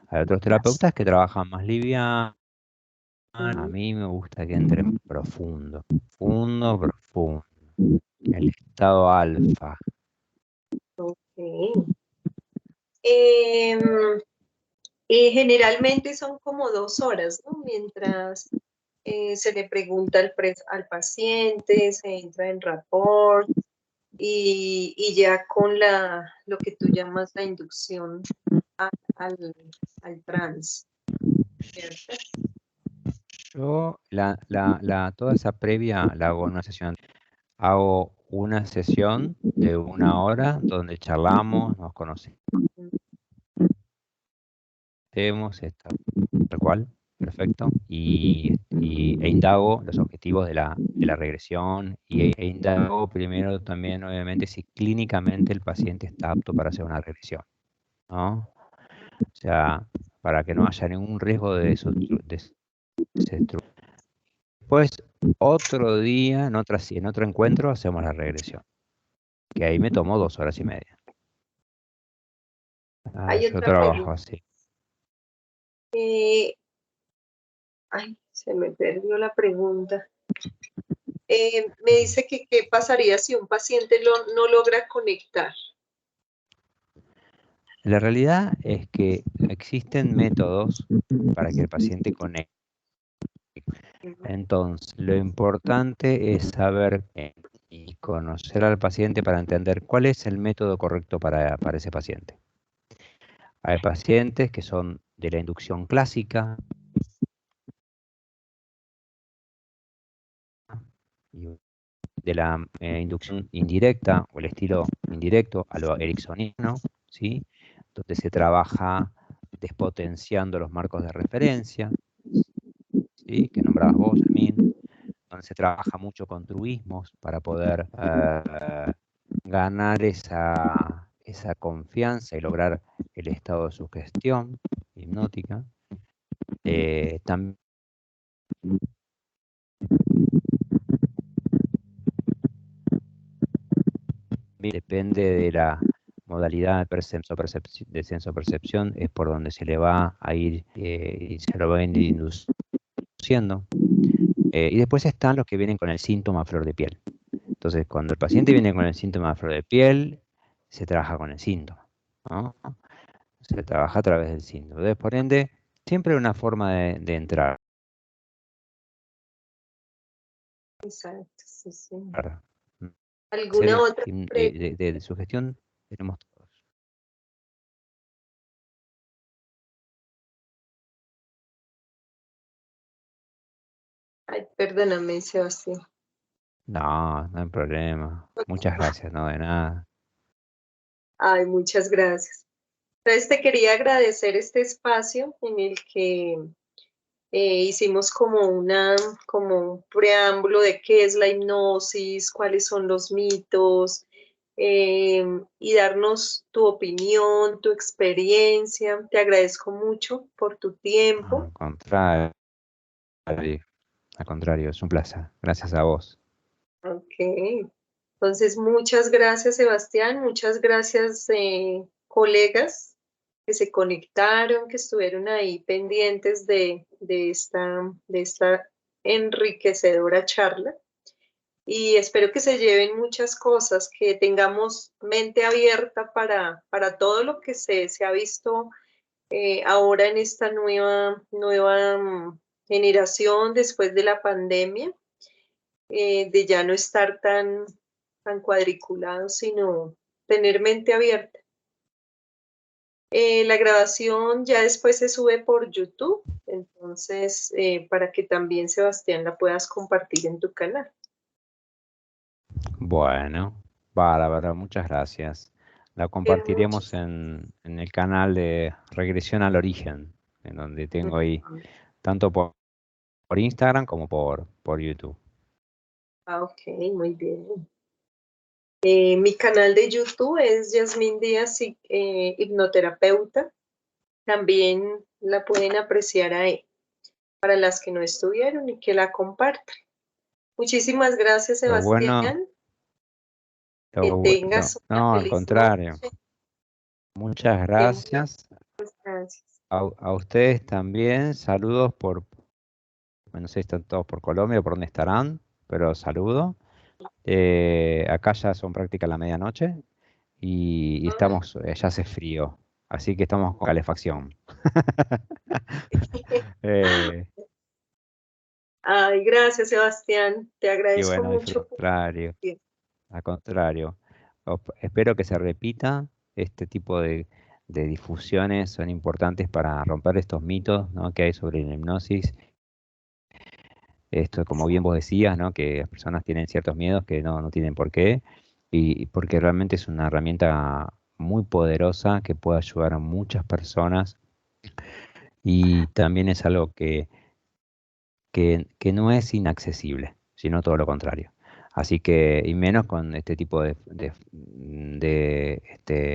Hay otros terapeutas que trabajan más liviano. A mí me gusta que entren profundo, profundo. El estado alfa. Ok. Em, y generalmente son como 2 horas, ¿no? Mientras se le pregunta al paciente, se entra en rapport y ya con lo que tú llamas la inducción al, al trance, ¿cierto? Yo toda esa previa la hago en una sesión. Hago una sesión de 1 hora donde charlamos, nos conocemos, tal cual, perfecto, e indago los objetivos de la regresión e indago primero también, obviamente, si clínicamente el paciente está apto para hacer una regresión, ¿no? O sea, para que no haya ningún riesgo de desestructuración. Después, otro día, en otro encuentro, hacemos la regresión, que ahí me tomo 2 horas y media. Hay Yo otra trabajo pregunta. así. Ay, se me perdió la pregunta. Me dice que qué pasaría si un paciente no logra conectar. La realidad es que existen métodos para que el paciente conecte. Entonces, lo importante es saber y conocer al paciente para entender cuál es el método correcto para ese paciente. Hay pacientes que son de la inducción clásica y de la inducción indirecta o el estilo indirecto a lo ericksoniano, ¿sí? Donde se trabaja despotenciando los marcos de referencia, ¿sí? ¿sí? Que nombrabas vos, Yasmín, donde se trabaja mucho con truismos para poder ganar esa confianza y lograr el estado de sugestión hipnótica. También depende de la modalidad de senso-percepción, es por donde se le va a ir y se lo va a ir induciendo. Y después están los que vienen con el síntoma a flor de piel. Entonces, cuando el paciente viene con el síntoma a flor de piel, se trabaja con el síntoma, ¿no? Se trabaja a través del síntoma. Entonces, por ende, siempre hay una forma de entrar. Exacto, sí, sí. Ser ¿Alguna otra pregunta? de sugestión tenemos todos. Ay, perdóname, Sebastián. No, no hay problema. Muchas gracias, no de nada. Ay, muchas gracias. Entonces te quería agradecer este espacio en el que hicimos como un preámbulo de qué es la hipnosis, cuáles son los mitos, y darnos tu opinión, tu experiencia. Te agradezco mucho por tu tiempo. Al contrario, es un placer. Gracias a vos. Ok. Entonces, muchas gracias, Sebastián. Muchas gracias, colegas que se conectaron, que estuvieron ahí pendientes de esta enriquecedora charla. Y espero que se lleven muchas cosas, que tengamos mente abierta para todo lo que se ha visto ahora en esta nueva generación después de la pandemia, de ya no estar tan cuadriculados, sino tener mente abierta. La grabación ya después se sube por YouTube, entonces para que también, Sebastián, la puedas compartir en tu canal. Bueno, bárbaro, muchas gracias. La compartiremos Muchas en el canal de Regresión al Origen, en donde tengo ahí tanto por Instagram como por YouTube. Ok, muy bien. Mi canal de YouTube es Yasmín Díaz, hipnoterapeuta. También la pueden apreciar ahí, para las que no estuvieron y que la compartan. Muchísimas gracias, Lo bueno, Sebastián. Que tengas una no, al feliz contrario. noche. Muchas Que muchas gracias. gracias. A ustedes también, saludos no sé si están todos por Colombia o por dónde estarán, pero saludo. Acá ya son prácticas la medianoche y estamos, ya hace frío, así que estamos con calefacción. Eh, Ay, gracias, Sebastián. Te y agradezco bueno, mucho por tu tiempo. al contrario. Espero que se repita este tipo de difusiones, son importantes para romper estos mitos, ¿no?, que hay sobre la hipnosis. Esto, como bien vos decías, ¿no?, que las personas tienen ciertos miedos que no tienen por qué, y porque realmente es una herramienta muy poderosa que puede ayudar a muchas personas, y también es algo que no es inaccesible, sino todo lo contrario. Así que, y menos con este tipo de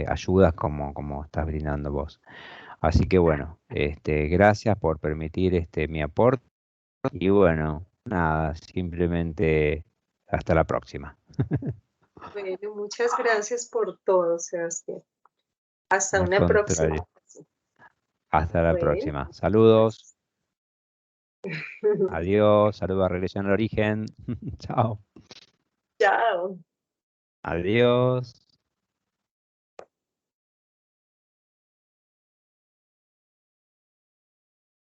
ayudas como estás brindando vos. Así que bueno, gracias por permitir mi aporte. Y bueno, nada, simplemente hasta la próxima. Bueno, muchas gracias por todo, Sebastián. Hasta Al una próxima contrario, ocasión. hasta la Bueno, próxima. Saludos, gracias. adiós, saludos a Regresión al Origen. Chao, Chao. adiós.